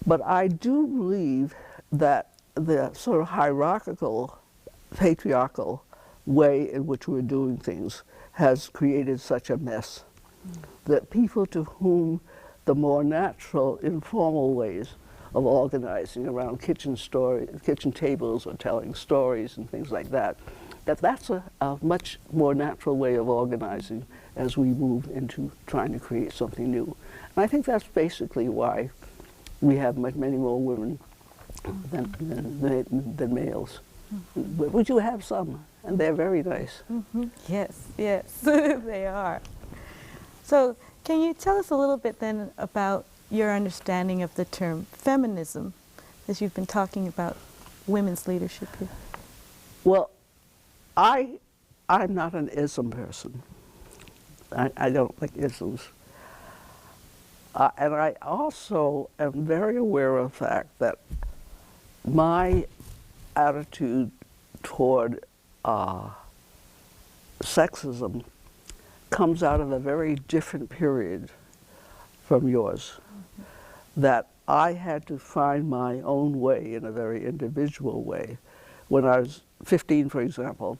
But I do believe that the sort of hierarchical, patriarchal way in which we're doing things has created such a mess that people to whom the more natural, informal ways of organizing around kitchen tables or telling stories and things like that, that's a much more natural way of organizing as we move into trying to create something new. And I think that's basically why we have many more women than males. But we do have some, and they're very nice. Yes, yes, they are. So can you tell us a little bit then about your understanding of the term feminism, as you've been talking about women's leadership here? Well, I'm not an ism person. I don't like isms. And I also am very aware of the fact that my attitude toward sexism comes out of a very different period from yours. That I had to find my own way in a very individual way. When I was 15, for example,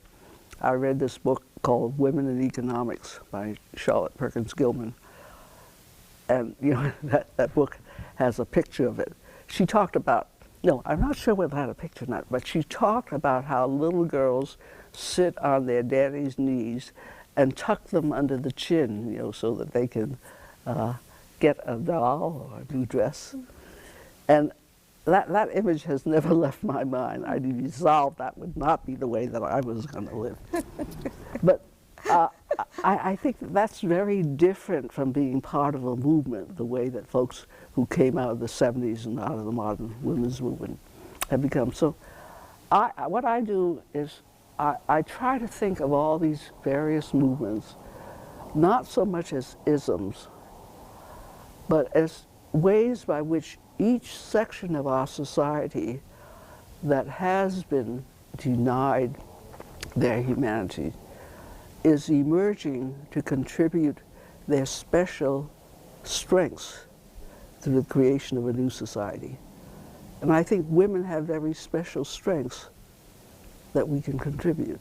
I read this book called Women in Economics by Charlotte Perkins Gilman. And you know, that book has a picture of it. She talked about, no, I'm not sure whether it had a picture or not, but she talked about how little girls sit on their daddy's knees and tuck them under the chin, you know, so that they can get a doll or a new dress. And that image has never left my mind. I resolved that would not be the way that I was going to live. But I think that's very different from being part of a movement, the way that folks who came out of the 70s and out of the modern women's movement have become. So what I do is I try to think of all these various movements, not so much as isms, but as ways by which each section of our society that has been denied their humanity is emerging to contribute their special strengths to the creation of a new society. And I think women have very special strengths that we can contribute.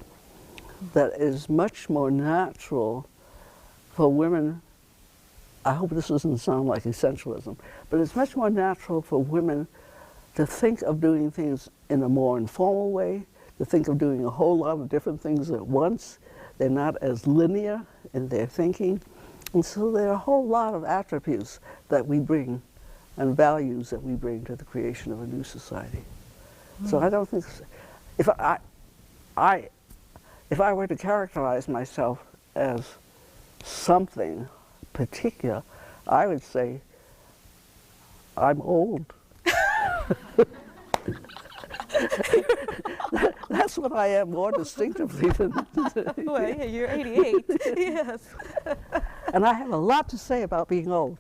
That is much more natural for women. I hope this doesn't sound like essentialism, but it's much more natural for women to think of doing things in a more informal way, to think of doing a whole lot of different things at once. They're not as linear in their thinking. And so there are a whole lot of attributes that we bring and values that we bring to the creation of a new society. So I don't think, if I were to characterize myself as something particular, I would say I'm old. That's what I am more distinctively than... Well, yeah, you're 88, yes. And I have a lot to say about being old.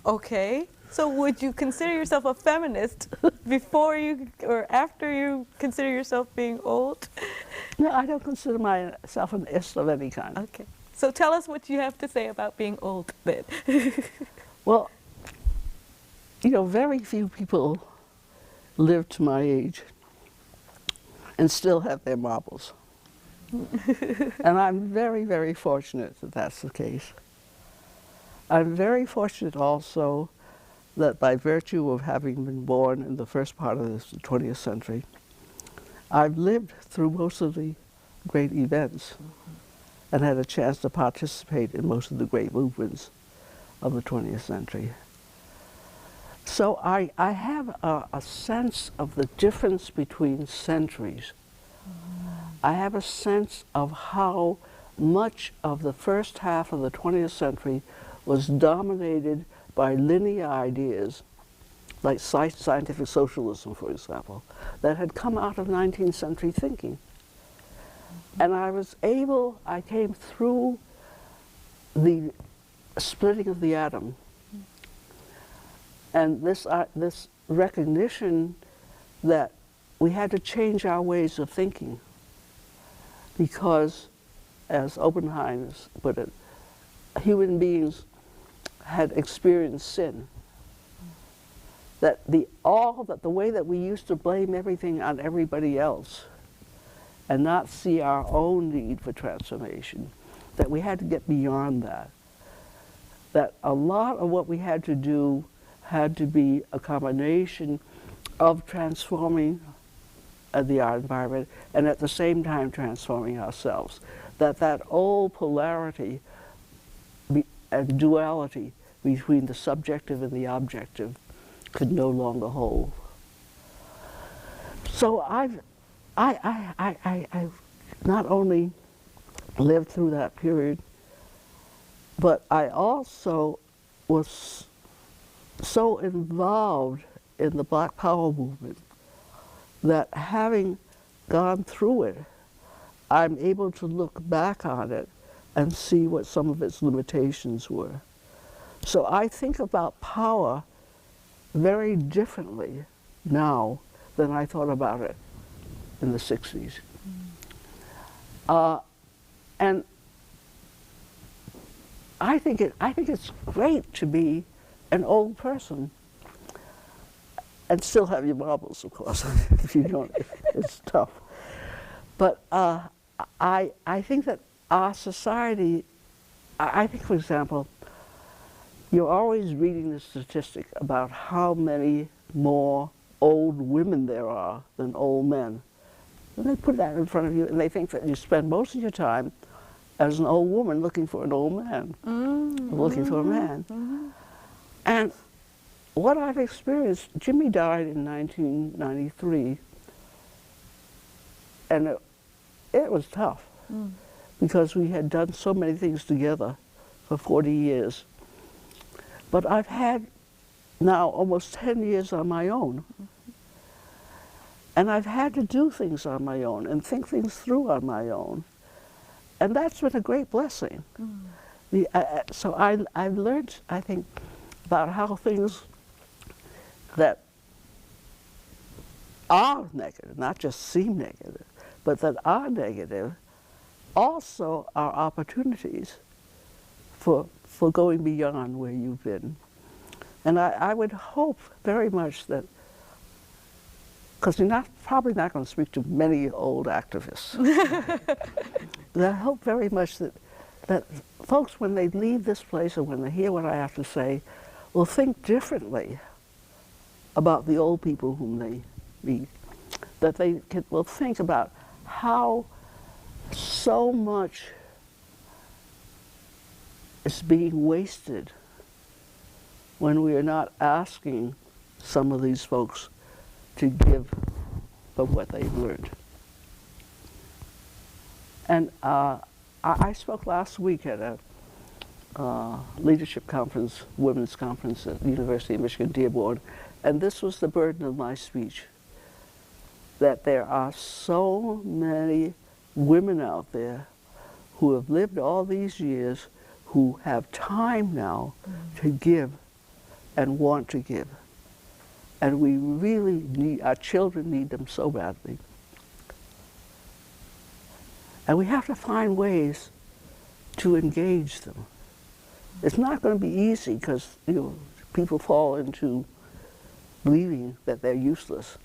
Okay, so would you consider yourself a feminist before you or after you consider yourself being old? No, I don't consider myself an ist of any kind. Okay, so tell us what you have to say about being old then. Well, you know, very few people live to my age and still have their marbles. And I'm very, very fortunate that that's the case. I'm very fortunate also that by virtue of having been born in the first part of the 20th century, I've lived through most of the great events and had a chance to participate in most of the great movements of the 20th century. So I have a sense of the difference between centuries. I have a sense of how much of the first half of the 20th century was dominated by linear ideas like scientific socialism, for example, that had come out of 19th century thinking. And I came through the splitting of the atom, and this recognition that we had to change our ways of thinking because, as Oppenheimer put it, human beings had experienced sin. That the way that we used to blame everything on everybody else and not see our own need for transformation, that we had to get beyond that. That a lot of what we had to do had to be a combination of transforming our environment and at the same time transforming ourselves. That old polarity and duality between the subjective and the objective could no longer hold. So I've not only lived through that period, but I also was so involved in the Black Power movement that having gone through it, I'm able to look back on it and see what some of its limitations were. So I think about power very differently now than I thought about it in the 60s. And I think it's great to be an old person and still have your marbles, of course. If you don't, it's tough. But I think that our society, I think, for example, you're always reading the statistic about how many more old women there are than old men. And they put that in front of you, and they think that you spend most of your time as an old woman looking for an old man, looking for a man. And what I've experienced, Jimmy died in 1993, and it was tough because we had done so many things together for 40 years. But I've had now almost 10 years on my own. And I've had to do things on my own and think things through on my own. And that's been a great blessing. So I've learned, I think, about how things that are negative, not just seem negative, but that are negative, also are opportunities for going beyond where you've been. And I would hope very much that, because you're probably not going to speak to many old activists, but I hope very much that folks, when they leave this place or when they hear what I have to say, will think differently about the old people whom they meet. That they will think about how so much is being wasted when we are not asking some of these folks to give from what they've learned. And I spoke last week at a leadership conference, women's conference at the University of Michigan Dearborn, and this was the burden of my speech, that there are so many women out there who have lived all these years, who have time now to give and want to give. And we really need, our children need them so badly. And we have to find ways to engage them. It's not going to be easy because people fall into believing that they're useless.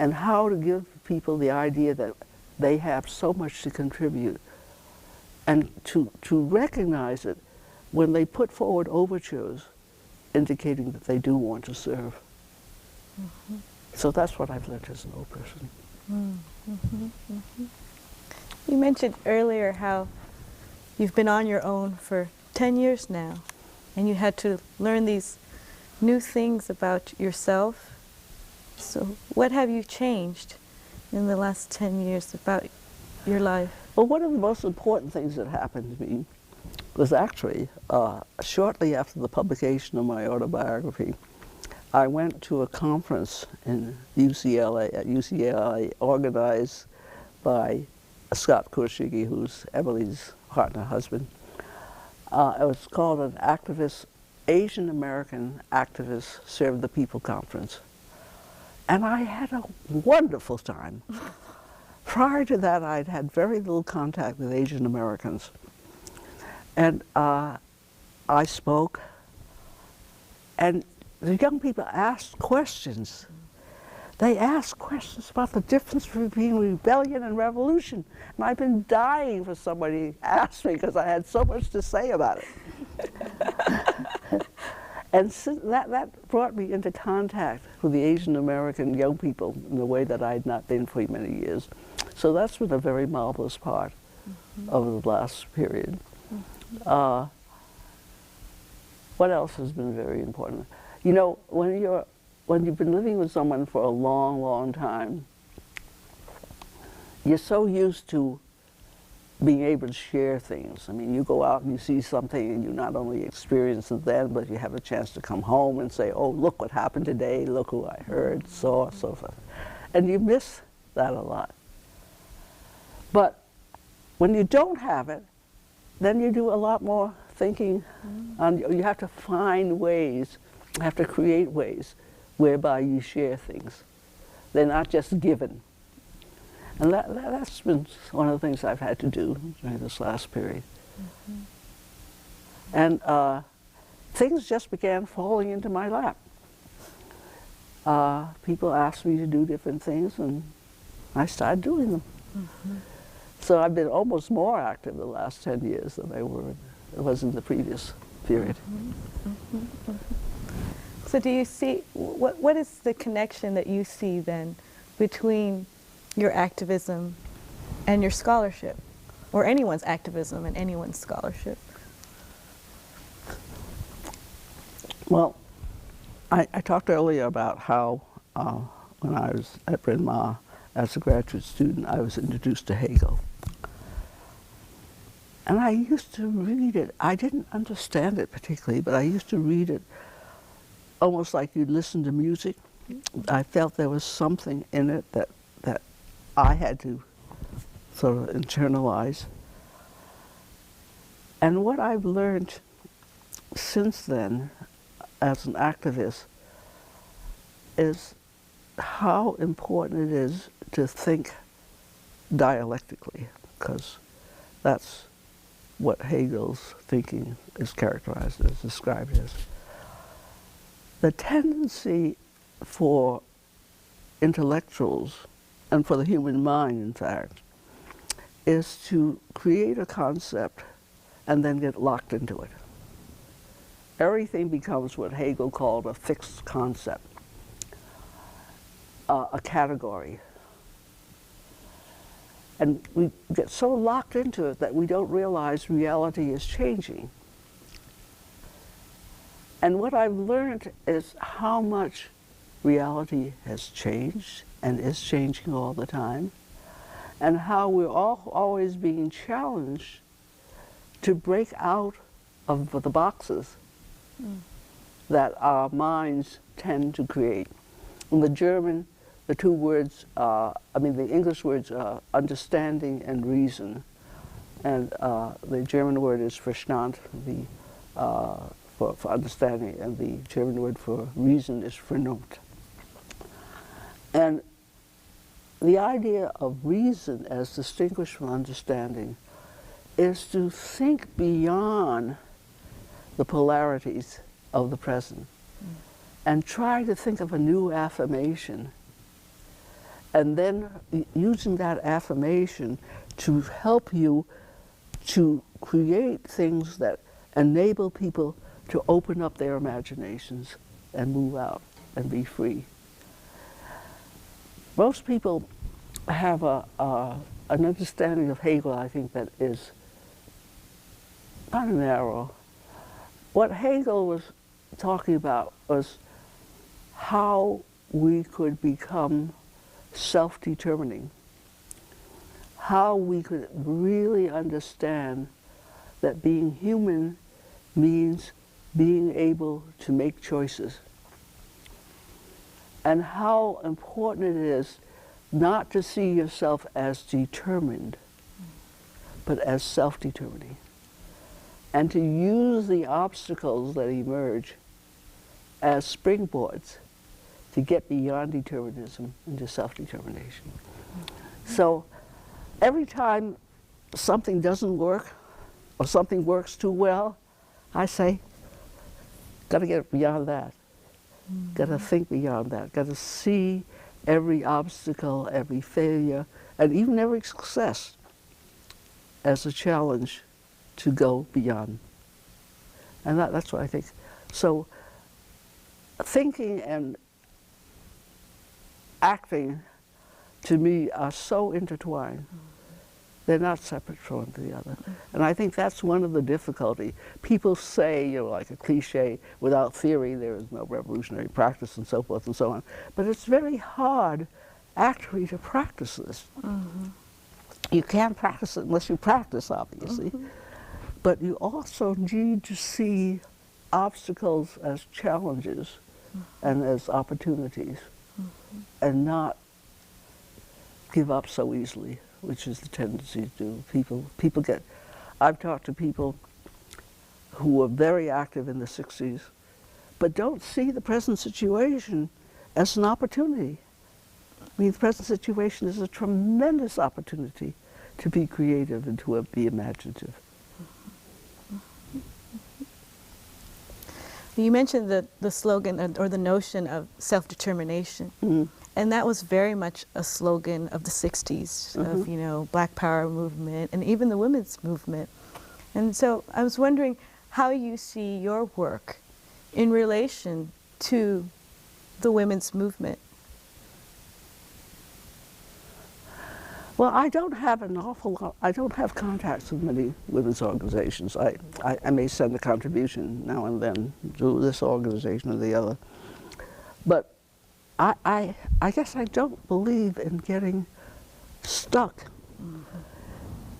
And how to give people the idea that they have so much to contribute, and to recognize it when they put forward overtures indicating that they do want to serve. So that's what I've learned as an old person. You mentioned earlier how you've been on your own for 10 years now, and you had to learn these new things about yourself. So what have you changed in the last 10 years about your life? Well, one of the most important things that happened to me was actually shortly after the publication of my autobiography. I went to a conference in UCLA, organized by Scott Kurshigi, who's Emily's partner husband. It was called an Asian American Activists Serve the People Conference. And I had a wonderful time. Prior to that, I'd had very little contact with Asian Americans. And I spoke, and the young people asked questions. They asked questions about the difference between rebellion and revolution. And I've been dying for somebody to ask me because I had so much to say about it. And so that brought me into contact with the Asian American young people in a way that I had not been for many years. So that's been a very marvelous part of the last period. What else has been very important? You know, when you've been living with someone for a long, long time, you're so used to being able to share things. I mean, you go out and you see something and you not only experience it then, but you have a chance to come home and say, oh, look what happened today, look who I heard, saw, so forth. And you miss that a lot. But when you don't have it, then you do a lot more thinking. You have to find ways, you have to create ways whereby you share things. They're not just given. And that's been one of the things I've had to do during this last period. And things just began falling into my lap. People asked me to do different things, and I started doing them. So I've been almost more active the last 10 years than I was in the previous period. So do you see, what is the connection that you see then between your activism and your scholarship, or anyone's activism and anyone's scholarship? Well, I talked earlier about how when I was at Bryn Mawr as a graduate student, I was introduced to Hegel. And I used to read it. I didn't understand it particularly, but I used to read it almost like you'd listen to music. I felt there was something in it that I had to sort of internalize. And what I've learned since then as an activist is how important it is to think dialectically, because that's what Hegel's thinking is characterized as, described as. The tendency for intellectuals, and for the human mind, in fact, is to create a concept and then get locked into it. Everything becomes what Hegel called a fixed concept, a category. And we get so locked into it that we don't realize reality is changing. And what I've learned is how much reality has changed and is changing all the time, and how we're always being challenged to break out of the boxes that our minds tend to create. In the German, the two words, the English words understanding and reason, and the German word is Verstand, for understanding, and the German word for reason is Vernunft. And the idea of reason as distinguished from understanding is to think beyond the polarities of the present and try to think of a new affirmation, and then using that affirmation to help you to create things that enable people to open up their imaginations and move out and be free. Most people have an understanding of Hegel, I think, that is kind of narrow. What Hegel was talking about was how we could become self-determining, how we could really understand that being human means being able to make choices, and how important it is not to see yourself as determined, but as self-determining, and to use the obstacles that emerge as springboards to get beyond determinism into self-determination. So every time something doesn't work, or something works too well, I say, gotta get beyond that. Gotta think beyond that. Gotta see every obstacle, every failure, and even every success as a challenge to go beyond. And that's what I think. So thinking and acting, to me, are so intertwined. They're not separate from one to the other. And I think that's one of the difficulty. People say, you know, like a cliche, without theory there is no revolutionary practice, and so forth and so on. But it's very hard actually to practice this. You can't practice it unless you practice, obviously. But you also need to see obstacles as challenges and as opportunities, and not give up so easily, which is the tendency to do. People get, I've talked to people who were very active in the 60s, but don't see the present situation as an opportunity. I mean, the present situation is a tremendous opportunity to be creative and to be imaginative. You mentioned the slogan or the notion of self-determination, and that was very much a slogan of the 60s, of, you know, Black Power movement and even the women's movement. And so I was wondering how you see your work in relation to the women's movement. Well, I don't have an awful lot, I don't have contacts with many women's organizations. I may send a contribution now and then to this organization or the other. But I guess I don't believe in getting stuck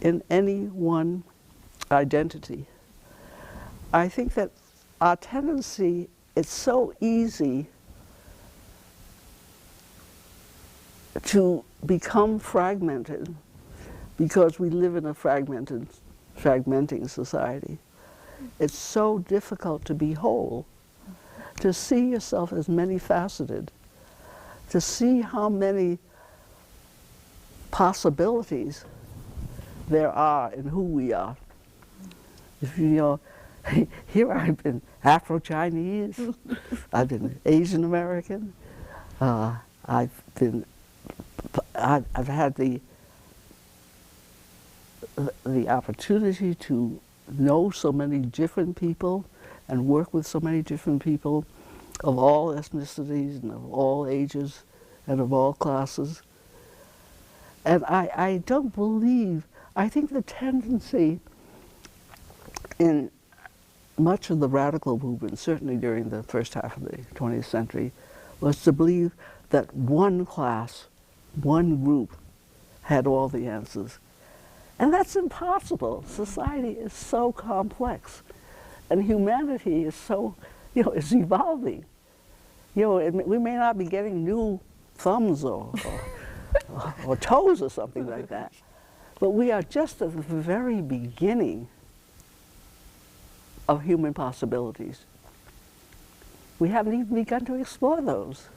in any one identity. I think that our tendency, it's so easy to become fragmented because we live in a fragmenting society. It's so difficult to be whole, to see yourself as many-faceted, to see how many possibilities there are in who we are. If you know, here I've been Afro-Chinese, I've been Asian American, I've had the opportunity to know so many different people and work with so many different people of all ethnicities and of all ages and of all classes. And I don't believe, I think the tendency in much of the radical movement, certainly during the first half of the 20th century, was to believe that one class, one group had all the answers. And that's impossible. Society is so complex. And humanity is so, you know, is evolving. You know, we may not be getting new thumbs or toes or something like that. But we are just at the very beginning of human possibilities. We haven't even begun to explore those.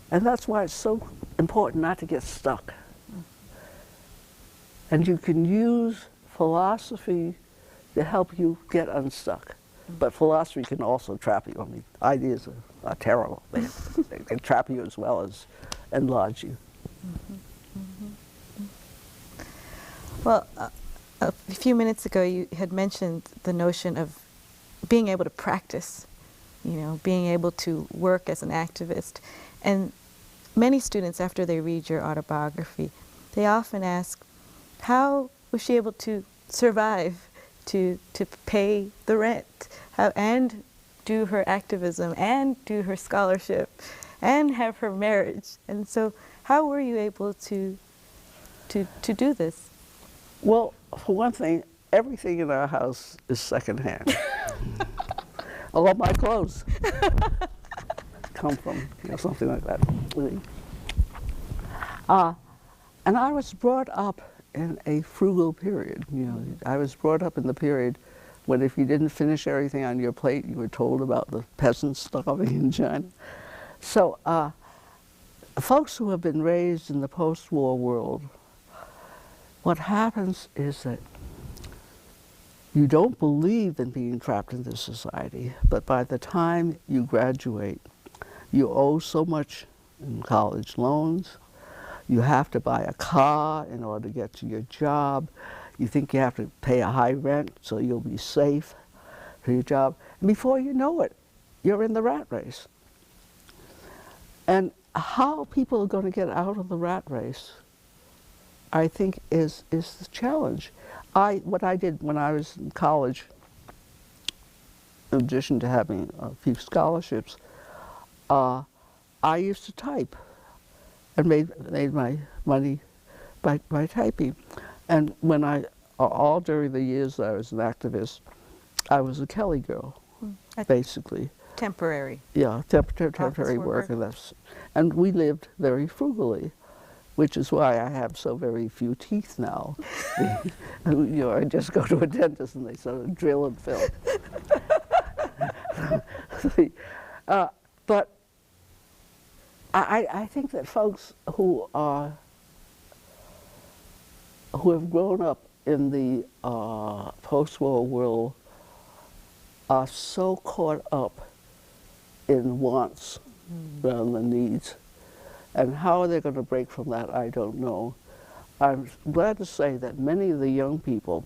And that's why it's so important not to get stuck. And you can use philosophy to help you get unstuck. But philosophy can also trap you. I mean, ideas are terrible. They can trap you as well as enlarge you. Well, a few minutes ago you had mentioned the notion of being able to practice, you know, being able to work as an activist. And many students, after they read your autobiography, they often ask, how was she able to survive, to pay the rent, and do her activism, and do her scholarship, and have her marriage? And so how were you able to do this? Well, for one thing, everything in our house is secondhand. All of my clothes come from, something like that. And I was brought up in a frugal period. I was brought up in the period when if you didn't finish everything on your plate, you were told about the peasants starving in China. So folks who have been raised in the post-war world, what happens is that you don't believe in being trapped in this society, but by the time you graduate, you owe so much in college loans. You have to buy a car in order to get to your job. You think you have to pay a high rent so you'll be safe for your job. And before you know it, you're in the rat race. And how people are going to get out of the rat race, I think, is the challenge. What I did when I was in college, in addition to having a few scholarships, I used to type and made my money by typing. And when all during the years that I was an activist, I was a Kelly girl, basically. Temporary. Yeah, temporary work. And we lived very frugally, which is why I have so very few teeth now. I just go to a dentist and they sort of drill and fill. But I think that folks who have grown up in the post-war world are so caught up in wants rather than needs. And how they're going to break from that, I don't know. I'm glad to say that many of the young people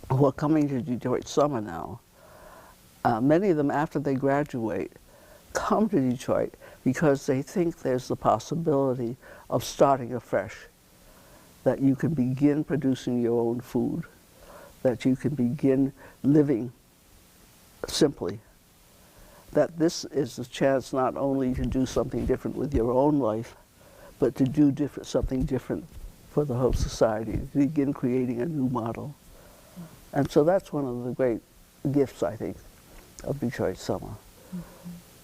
who are coming to Detroit summer now, many of them after they graduate, come to Detroit because they think there's the possibility of starting afresh, that you can begin producing your own food, that you can begin living simply, that this is a chance not only to do something different with your own life, but to do something different for the whole society, to begin creating a new model. And so that's one of the great gifts, I think, of Detroit summer.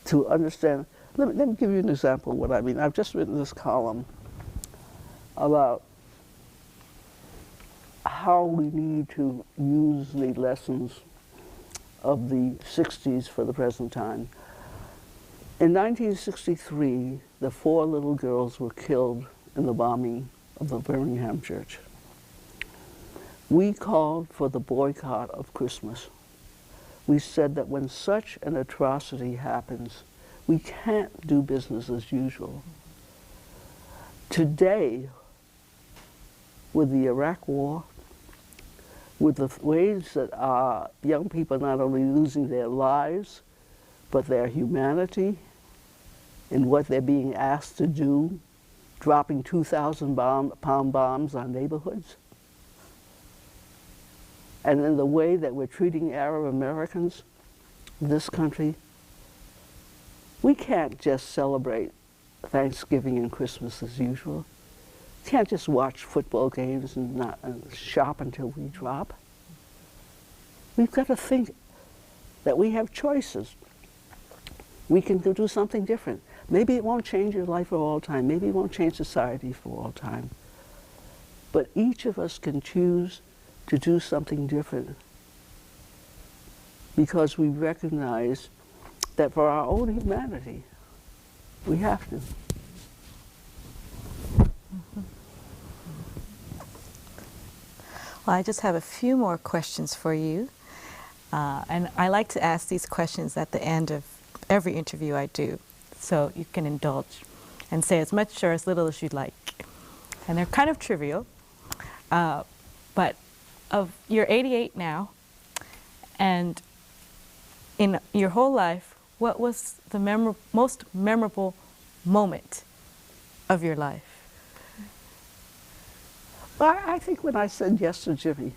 To understand, let me give you an example of what I mean. I've just written this column about how we need to use the lessons of the 60s for the present time. In 1963, the 4 little girls were killed in the bombing of the Birmingham church. We called for the boycott of Christmas. We said that when such an atrocity happens, we can't do business as usual. Today, with the Iraq War, with the ways that our young people are not only losing their lives, but their humanity in what they're being asked to do, dropping 2,000-pound bombs on neighborhoods, and in the way that we're treating Arab Americans in this country, we can't just celebrate Thanksgiving and Christmas as usual. We can't just watch football games and shop until we drop. We've got to think that we have choices. We can do something different. Maybe it won't change your life for all time. Maybe it won't change society for all time. But each of us can choose to do something different because we recognize that for our own humanity, we have to. Well, I just have a few more questions for you. And I like to ask these questions at the end of every interview I do, so you can indulge and say as much or as little as you'd like. And they're kind of trivial, but you're 88 now, and in your whole life, what was the most memorable moment of your life? Well, I think when I said yes to Jimmy.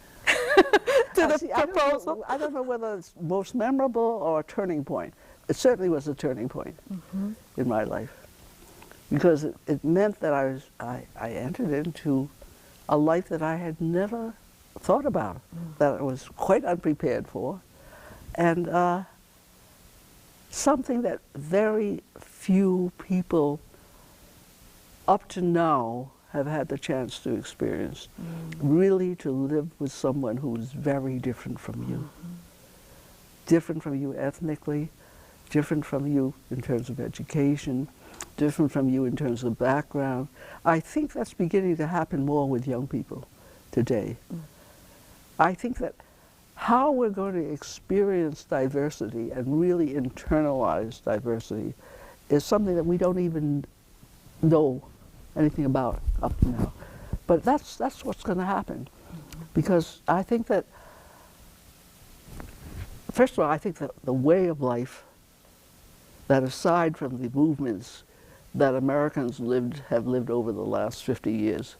To the proposal? I don't know whether it's most memorable or a turning point. It certainly was a turning point in my life, because it meant that I entered into a life that I had never thought about, that I was quite unprepared for, and something that very few people up to now have had the chance to experience. Really to live with someone who is very different from you. Different from you ethnically, different from you in terms of education, different from you in terms of background. I think that's beginning to happen more with young people today. I think that how we're going to experience diversity and really internalize diversity is something that we don't even know anything about up to now. But that's what's going to happen. Because I think that, first of all, I think that the way of life, that aside from the movements that Americans have lived over the last 50 years,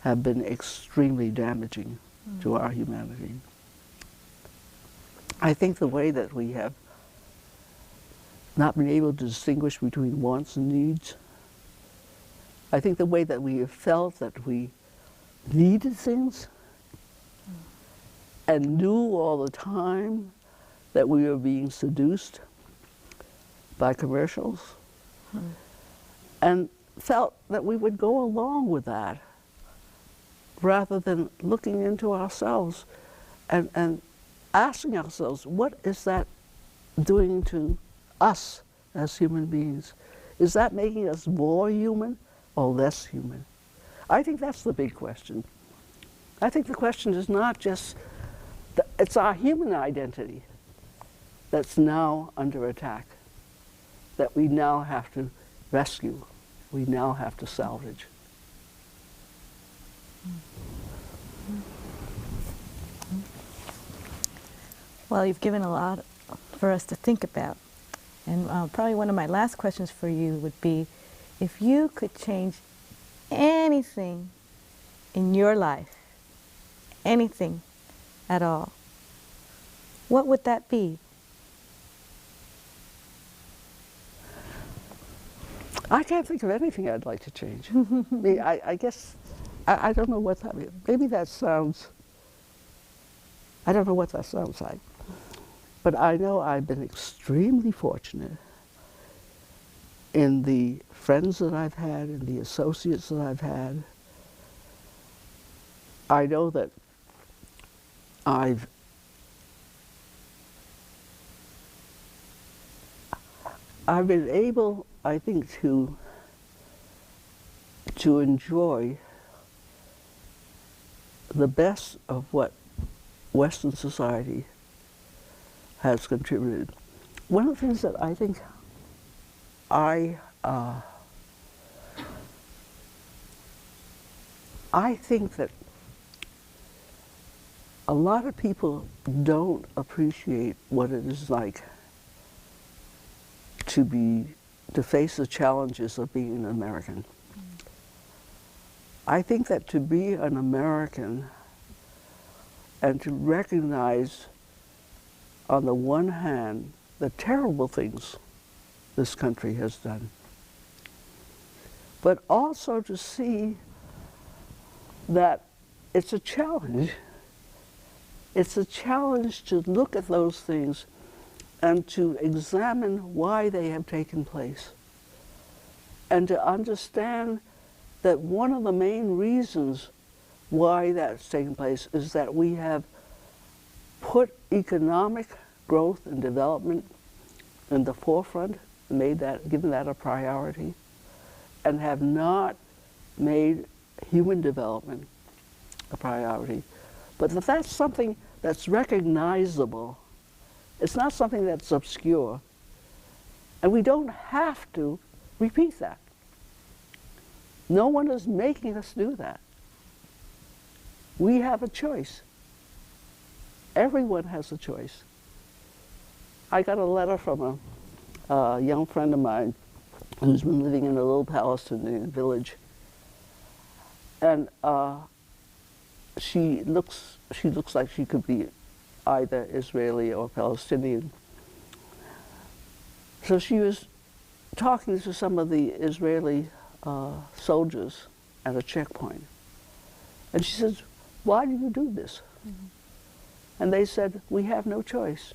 have been extremely damaging to our humanity. I think the way that we have not been able to distinguish between wants and needs, I think the way that we have felt that we needed things and knew all the time that we were being seduced by commercials, and felt that we would go along with that rather than looking into ourselves and asking ourselves, what is that doing to us as human beings? Is that making us more human or less human? I think that's the big question. I think the question is not just, it's our human identity that's now under attack, that we now have to rescue, we now have to salvage. Well, you've given a lot for us to think about. And probably one of my last questions for you would be, if you could change anything in your life, anything at all, what would that be? I can't think of anything I'd like to change. I mean, I guess, I don't know what that means. Maybe that sounds, I don't know what that sounds like. But I know I've been extremely fortunate in the friends that I've had, in the associates that I've had. I know that I've been able, I think, to enjoy the best of what Western society has contributed. One of the things that I think I think that a lot of people don't appreciate what it is like to face the challenges of being an American. I think that to be an American and to recognize, on the one hand, the terrible things this country has done, but also to see that it's a challenge. It's a challenge to look at those things and to examine why they have taken place, and to understand that one of the main reasons why that's taken place is that we have put economic growth and development in the forefront, given that a priority, and have not made human development a priority. But that's something that's recognizable. It's not something that's obscure. And we don't have to repeat that. No one is making us do that. We have a choice. Everyone has a choice. I got a letter from a young friend of mine who's been living in a little Palestinian village. And she looks like she could be either Israeli or Palestinian. So she was talking to some of the Israeli soldiers at a checkpoint. And she says, "Why do you do this?" And they said, "We have no choice."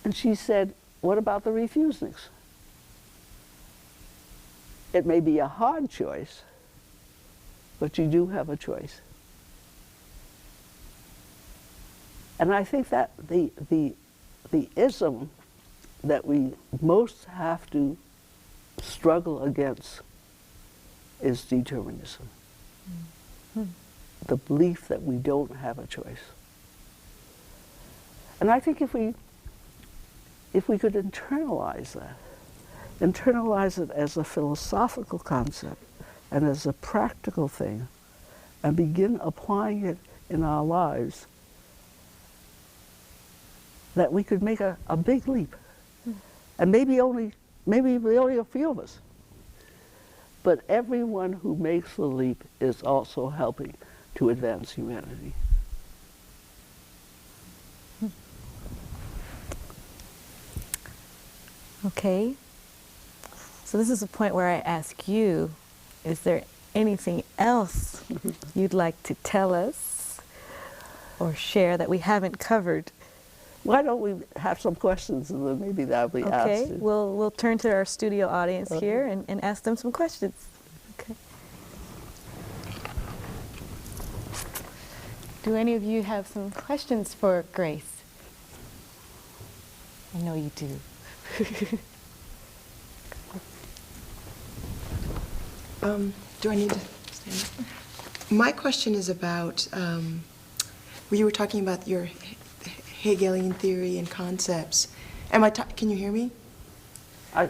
And she said, what about the refuseniks? It may be a hard choice, but you do have a choice. And I think that the ism that we most have to struggle against is determinism. Mm-hmm. The belief that we don't have a choice. And I think if we could internalize that, internalize it as a philosophical concept and as a practical thing, and begin applying it in our lives, that we could make a big leap. And maybe only a few of us. But everyone who makes the leap is also helping to advance humanity. Okay. So this is a point where I ask you, is there anything else you'd like to tell us or share that we haven't covered? Why don't we have some questions, and then maybe that'll be asked. Okay, we'll turn to our studio audience here and ask them some questions. Okay. Do any of you have some questions for Grace? I know you do. Do I need to stand up? My question is about, where you were talking about your Hegelian theory and concepts. Can you hear me?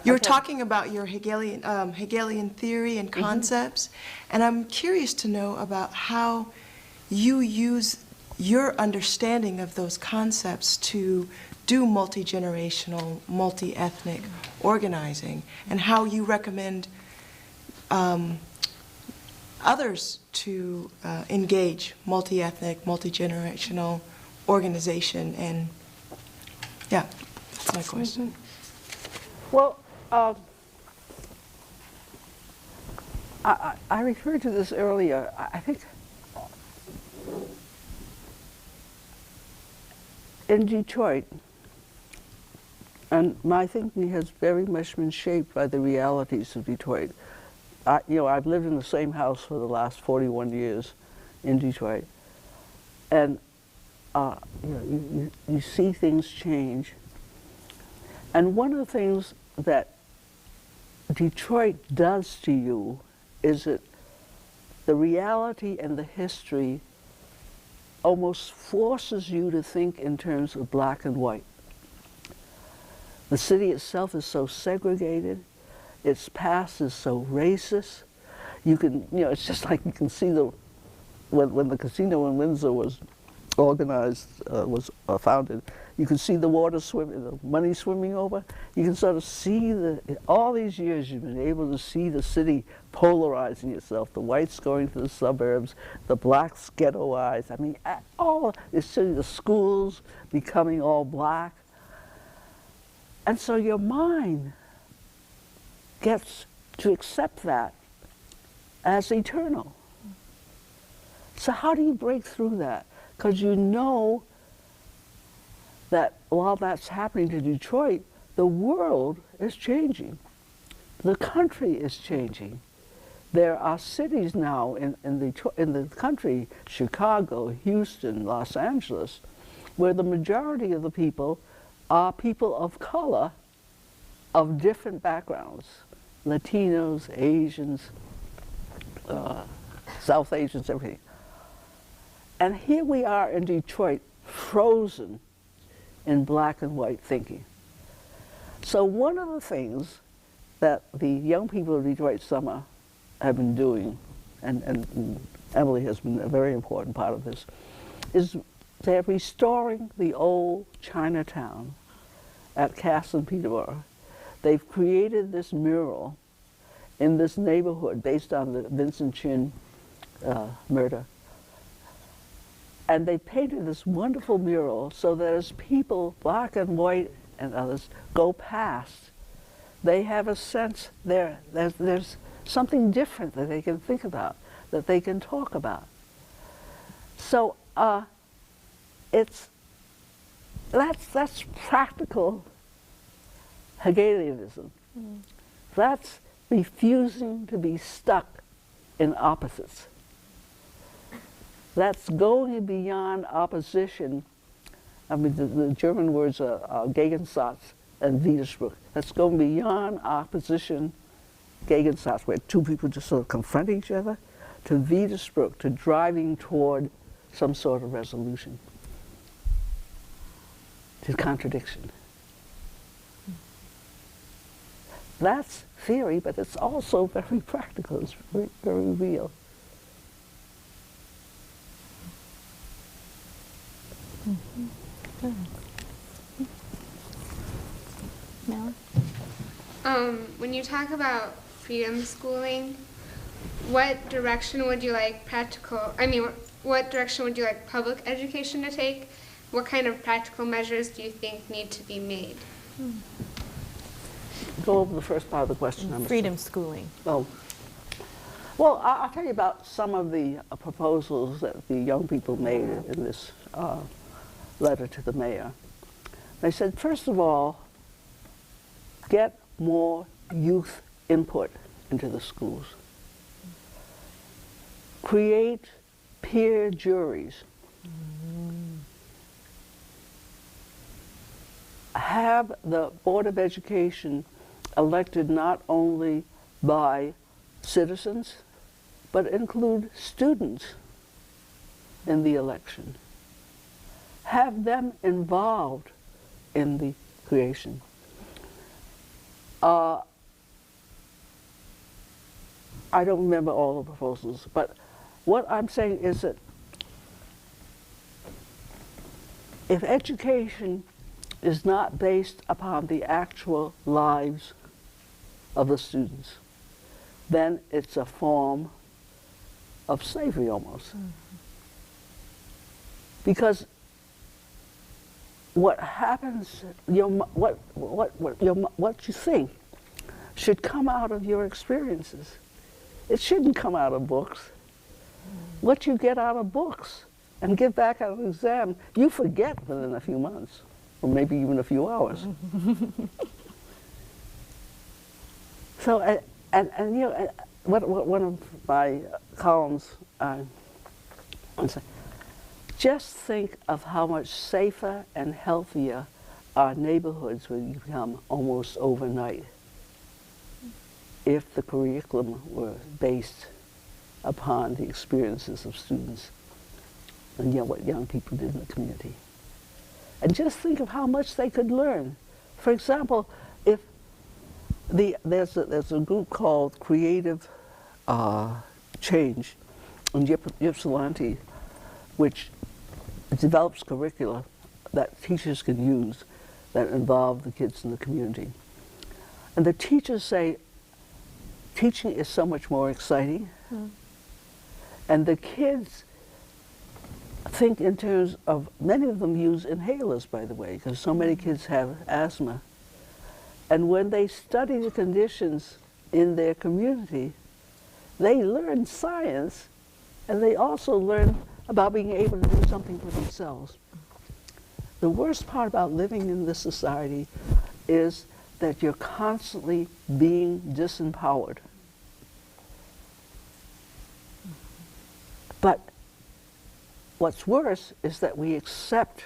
You were talking about your Hegelian theory and concepts, and I'm curious to know about how you use your understanding of those concepts to do multi-generational, multi-ethnic organizing, and how you recommend others to engage multi-ethnic, multi-generational organization. And yeah, that's my question. Well, I referred to this earlier. I think in Detroit, and my thinking has very much been shaped by the realities of Detroit. I've lived in the same house for the last 41 years in Detroit, and you see things change. And one of the things that Detroit does to you is that the reality and the history almost forces you to think in terms of black and white. The city itself is so segregated. Its past is so racist. It's just like you can see when the casino in Windsor was organized, founded, you can see the water the money swimming over. You can sort of see all these years you've been able to see the city polarizing itself, the whites going to the suburbs, the blacks ghettoized. I mean, all this city, the schools becoming all black. And so your mind gets to accept that as eternal. So how do you break through that? Because you know that while that's happening to Detroit, the world is changing. The country is changing. There are cities now in the country, Chicago, Houston, Los Angeles, where the majority of the people are people of color of different backgrounds. Latinos, Asians, South Asians, everything. And here we are in Detroit, frozen in black and white thinking. So one of the things that the young people of Detroit Summer have been doing, and Emily has been a very important part of this, is they're restoring the old Chinatown at Cass and Peterborough. They've created this mural in this neighborhood based on the Vincent Chin murder. And they painted this wonderful mural so that as people, black and white and others, go past, they have a sense there's something different that they can think about, that they can talk about. So that's practical Hegelianism. That's refusing to be stuck in opposites. That's going beyond opposition. I mean, the German words are Gegensatz and Widerspruch. That's going beyond opposition, Gegensatz, where two people just sort of confront each other, to Widerspruch, to driving toward some sort of resolution, to contradiction. That's theory, but it's also very practical. It's very, very real. Mel? When you talk about freedom schooling, what direction would you like what direction would you like public education to take? What kind of practical measures do you think need to be made? Go over the first part of the question. Freedom schooling. Oh. Well, I'll tell you about some of the proposals that the young people made in this letter to the mayor. They said, first of all, get more youth input into the schools. Create peer juries. Have the Board of Education elected not only by citizens, but include students in the election. Have them involved in the creation. I don't remember all the proposals, but what I'm saying is that if education is not based upon the actual lives of the students, then it's a form of slavery almost. Because what happens, what you think should come out of your experiences. It shouldn't come out of books. What you get out of books and give back at an exam, you forget within a few months, or maybe even a few hours. So, and you know, one of my columns, just think of how much safer and healthier our neighborhoods would become almost overnight if the curriculum were based upon the experiences of students and what young people did in the community. And just think of how much they could learn. For example, if there's a group called Creative Change in Ypsilanti, which develops curricula that teachers can use that involve the kids in the community. And the teachers say, teaching is so much more exciting. And the kids think in terms of, many of them use inhalers, by the way, because so many kids have asthma. And when they study the conditions in their community, they learn science, and they also learn about being able to do something for themselves. The worst part about living in this society is that you're constantly being disempowered. But what's worse is that we accept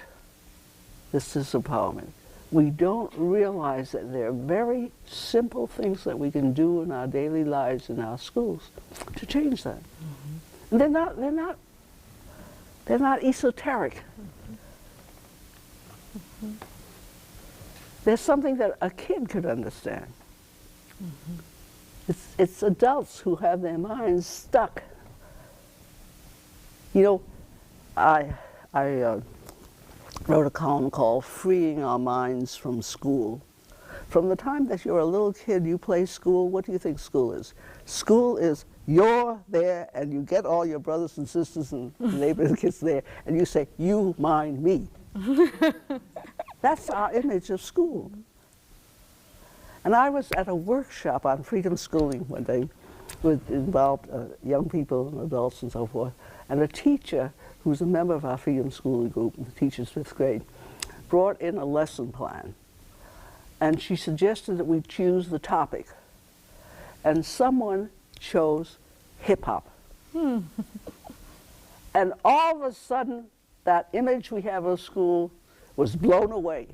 this disempowerment. We don't realize that there are very simple things that we can do in our daily lives in our schools to change that. And they're not esoteric. There's something that a kid could understand. It's adults who have their minds stuck. You know, I wrote a column called Freeing Our Minds from School. From the time that you're a little kid, you play school. What do you think school is? School is you're there and you get all your brothers and sisters and neighborhood kids there and you say, you mind me. That's our image of school. And I was at a workshop on freedom schooling one day with involved young people and adults and so forth. And a teacher who's a member of our freedom schooling group, and teaches 5th grade, brought in a lesson plan. and she suggested that we choose the topic. And someone chose hip-hop. And all of a sudden, that image we have of school was blown away,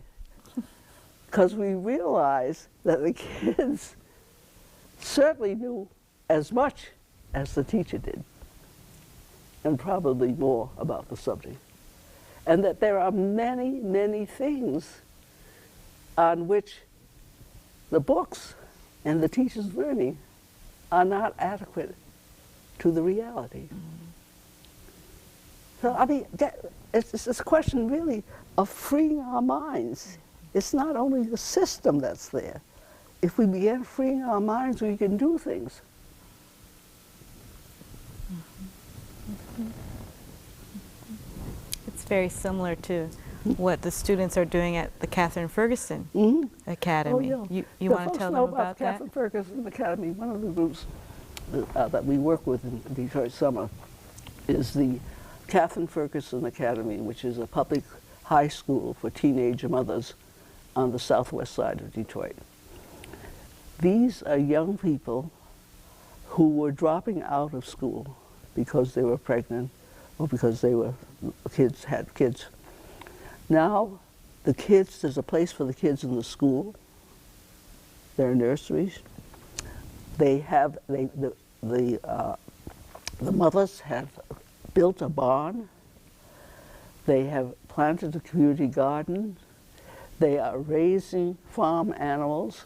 because we realized that the kids certainly knew as much as the teacher did, and probably more about the subject. And that there are many, many things on which the books and the teacher's learning are not adequate to the reality. So, I mean, it's this question really of freeing our minds. It's not only the system that's there. If we begin freeing our minds, we can do things. It's very similar to what the students are doing at the Catherine Ferguson Academy. Oh, yeah. You want to tell them about that? Catherine Ferguson Academy, one of the groups that we work with in Detroit Summer is the Catherine Ferguson Academy, which is a public high school for teenage mothers on the southwest side of Detroit. These are young people who were dropping out of school because they were pregnant or because they were had kids. Now, the kids, there's a place for the kids in the school. There are nurseries. They have, the mothers have built a barn. They have planted a community garden. They are raising farm animals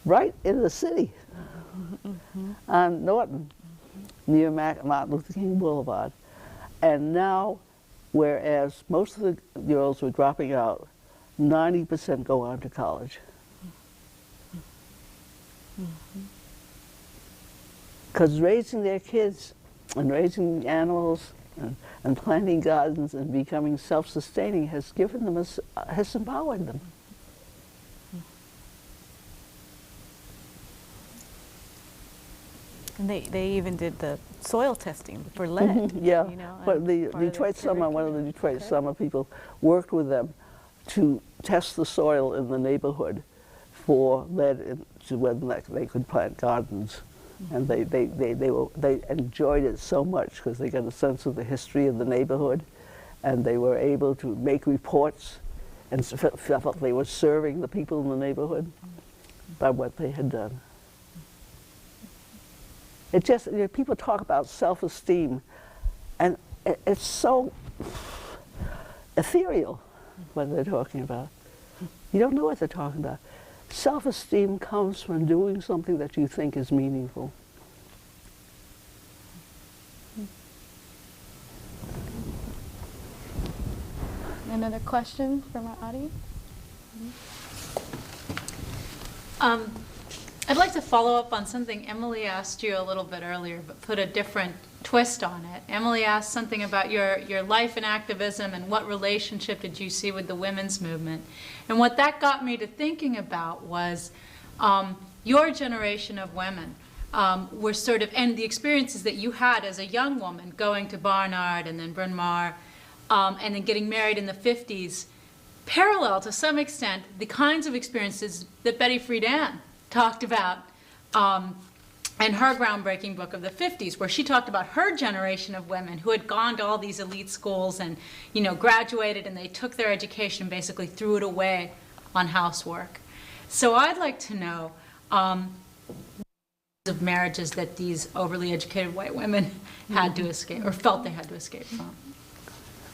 right in the city on Norton, near Martin Luther King Boulevard. And now, whereas most of the girls were dropping out, 90% go on to college. Because raising their kids and raising animals and planting gardens and becoming self-sustaining has given them, has empowered them. And they even did the soil testing for lead. Yeah, you know, but the Detroit Summer, one of the Detroit Summer people worked with them to test the soil in the neighborhood for lead, to whether they could plant gardens. And they enjoyed it so much because they got a sense of the history of the neighborhood, and they were able to make reports and felt they were serving the people in the neighborhood by what they had done. It just, you know, people talk about self-esteem, and it's so ethereal what they're talking about. You don't know what they're talking about. Self-esteem comes from doing something that you think is meaningful. Another question from our audience? I'd like to follow up on something Emily asked you a little bit earlier, but put a different twist on it. Emily asked something about your life in activism and what relationship did you see with the women's movement. And what that got me to thinking about was your generation of women were sort of, and the experiences that you had as a young woman going to Barnard and then Bryn Mawr, and then getting married in the 50s, parallel to some extent the kinds of experiences that Betty Friedan talked about in her groundbreaking book of the 50s, where she talked about her generation of women who had gone to all these elite schools and, you know, graduated, and they took their education and basically threw it away on housework. So I'd like to know of marriages that these overly educated white women had to escape, or felt they had to escape from.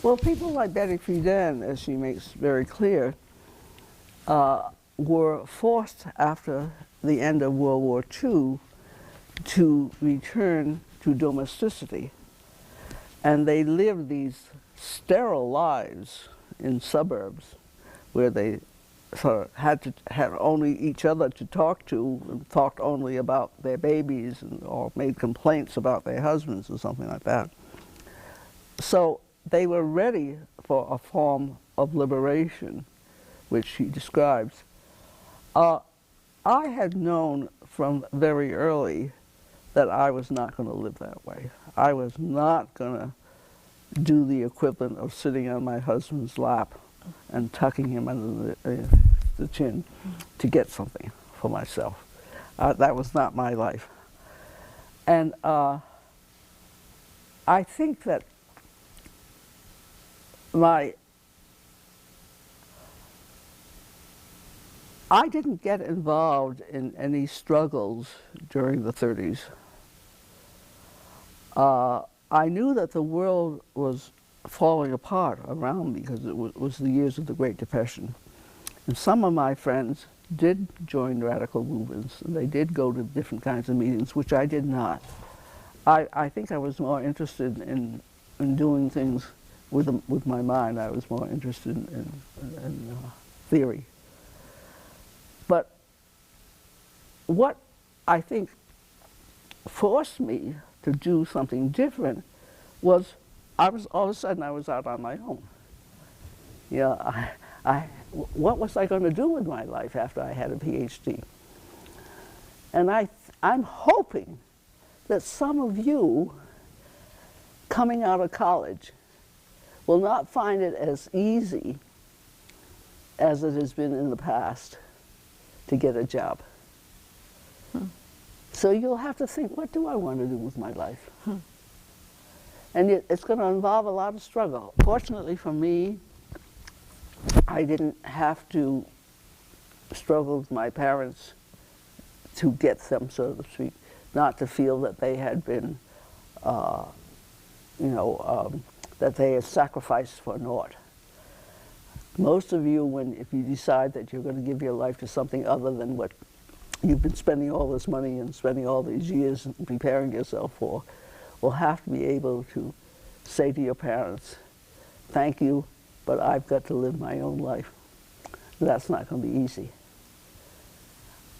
Well, people like Betty Friedan, as she makes very clear, were forced after the end of World War II to return to domesticity. And they lived these sterile lives in suburbs where they sort of had only each other to talk to, and talked only about their babies, or made complaints about their husbands or something like that. So they were ready for a form of liberation, which she describes. I had known from very early that I was not going to live that way. I was not going to do the equivalent of sitting on my husband's lap and tucking him under the chin to get something for myself. That was not my life. And I think that I didn't get involved in any struggles during the 30s. I knew that the world was falling apart around me because it was the years of the Great Depression. And some of my friends did join radical movements, and they did go to different kinds of meetings, which I did not. I think I was more interested in doing things with my mind. I was more interested in theory. But what I think forced me to do something different was all of a sudden I was out on my own. Yeah, what was I going to do with my life after I had a PhD? And I'm hoping that some of you coming out of college will not find it as easy as it has been in the past to get a job. So you'll have to think, what do I want to do with my life? And it's going to involve a lot of struggle. Fortunately for me, I didn't have to struggle with my parents to get them, so to speak, not to feel that they had been, that they had sacrificed for naught. Most of you, if you decide that you're going to give your life to something other than what you've been spending all this money and spending all these years preparing yourself for, will have to be able to say to your parents, thank you, but I've got to live my own life. That's not going to be easy.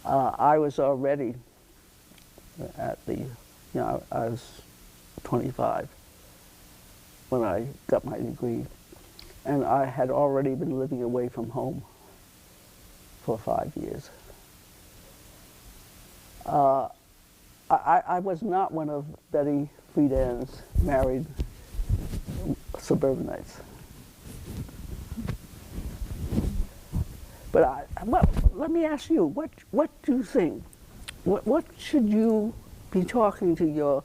I was already I was 25 when I got my degree, and I had already been living away from home for 5 years. I was not one of Betty Friedan's married suburbanites. But let me ask you, what do you think? What should you be talking to your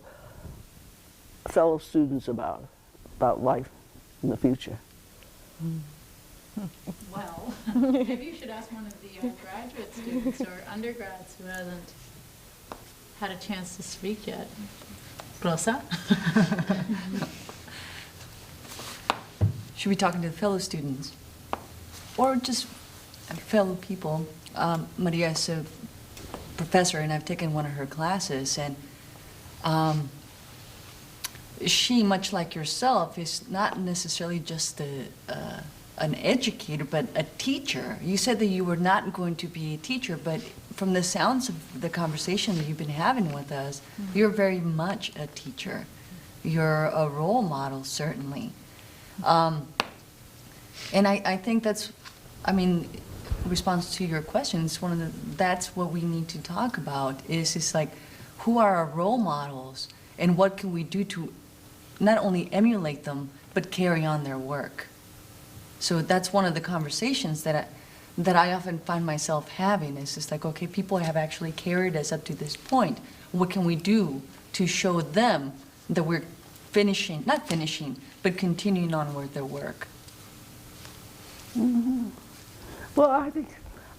fellow students about life in the future? Well, maybe you should ask one of the graduate students or undergrads who hasn't had a chance to speak yet. Rosa? Should be talking to the fellow students or just fellow people. Maria is a professor, and I've taken one of her classes, and she, much like yourself, is not necessarily just an educator, but a teacher. You said that you were not going to be a teacher, but from the sounds of the conversation that you've been having with us, you're very much a teacher. You're a role model, certainly. And I think that's, in response to your questions, that's what we need to talk about, is like, who are our role models, and what can we do to not only emulate them, but carry on their work? So that's one of the conversations that I often find myself having, is just like, okay, people have actually carried us up to this point. What can we do to show them that we're not finishing, but continuing on with their work? Mm-hmm. Well,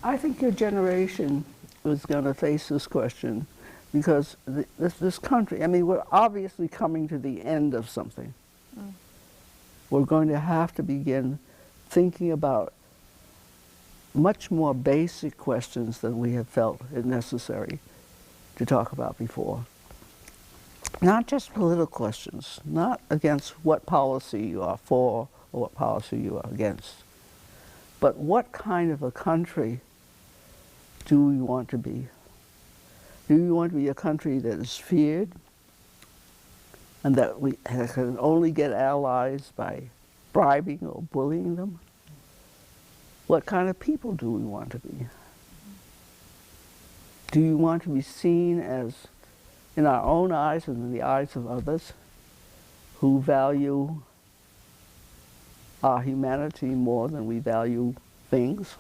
I think your generation is going to face this question because this country, we're obviously coming to the end of something. We're going to have to begin thinking about much more basic questions than we have felt it necessary to talk about before. Not just political questions, not against what policy you are for or what policy you are against, but what kind of a country do we want to be? Do we want to be a country that is feared and that we can only get allies by bribing or bullying them? What kind of people do we want to be? Do you want to be seen as, in our own eyes and in the eyes of others, who value our humanity more than we value things?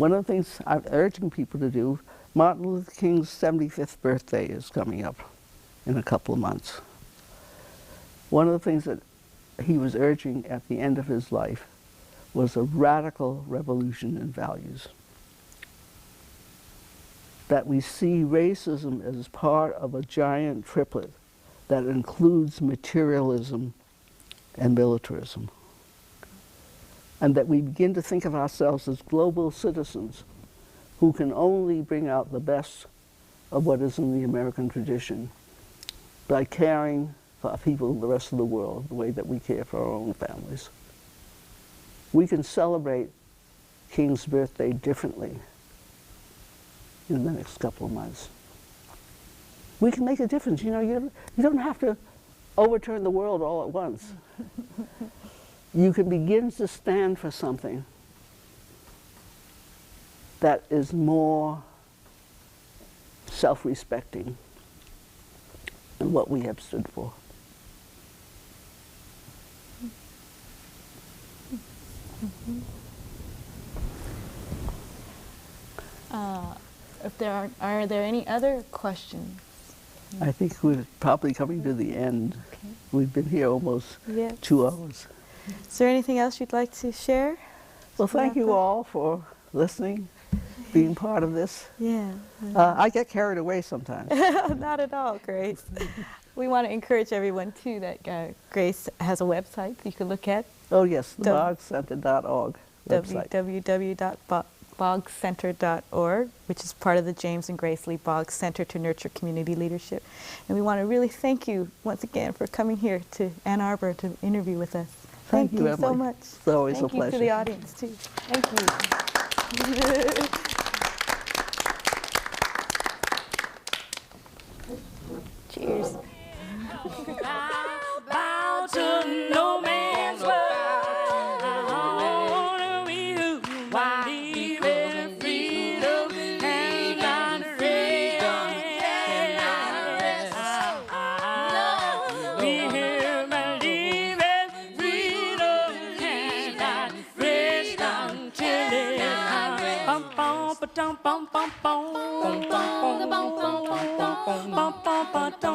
One of the things I'm urging people to do, Martin Luther King's 75th birthday is coming up in a couple of months. One of the things that he was urging at the end of his life was a radical revolution in values. That we see racism as part of a giant triplet that includes materialism and militarism. And that we begin to think of ourselves as global citizens who can only bring out the best of what is in the American tradition by caring for people in the rest of the world the way that we care for our own families. We can celebrate King's birthday differently in the next couple of months. We can make a difference. You know, you don't have to overturn the world all at once. You can begin to stand for something that is more self-respecting than what we have stood for. If there are there any other questions? I think we're probably coming to the end. Okay. We've been here almost Yes. 2 hours. Is there anything else you'd like to share? Well, thank you all for listening, being part of this. Yeah. I get carried away sometimes. Not at all, Grace. We want to encourage everyone, too, that Grace has a website you can look at. Oh yes, the boggcenter.org website. www.boggcenter.org, which is part of the James and Grace Lee Boggs Center to Nurture Community Leadership. And we want to really thank you once again for coming here to Ann Arbor to interview with us. Thank you, so Emily. much. It's always a Thank you pleasure. to the audience, too. Thank you. Cheers. Bow to no man's word. I wanna be who believe in freedom and not freedom cannot rest. We here believe in freedom cannot rest until it happens. Bum bum ba dum bum bum bum bum bum bum bum bum bum bum bum bum.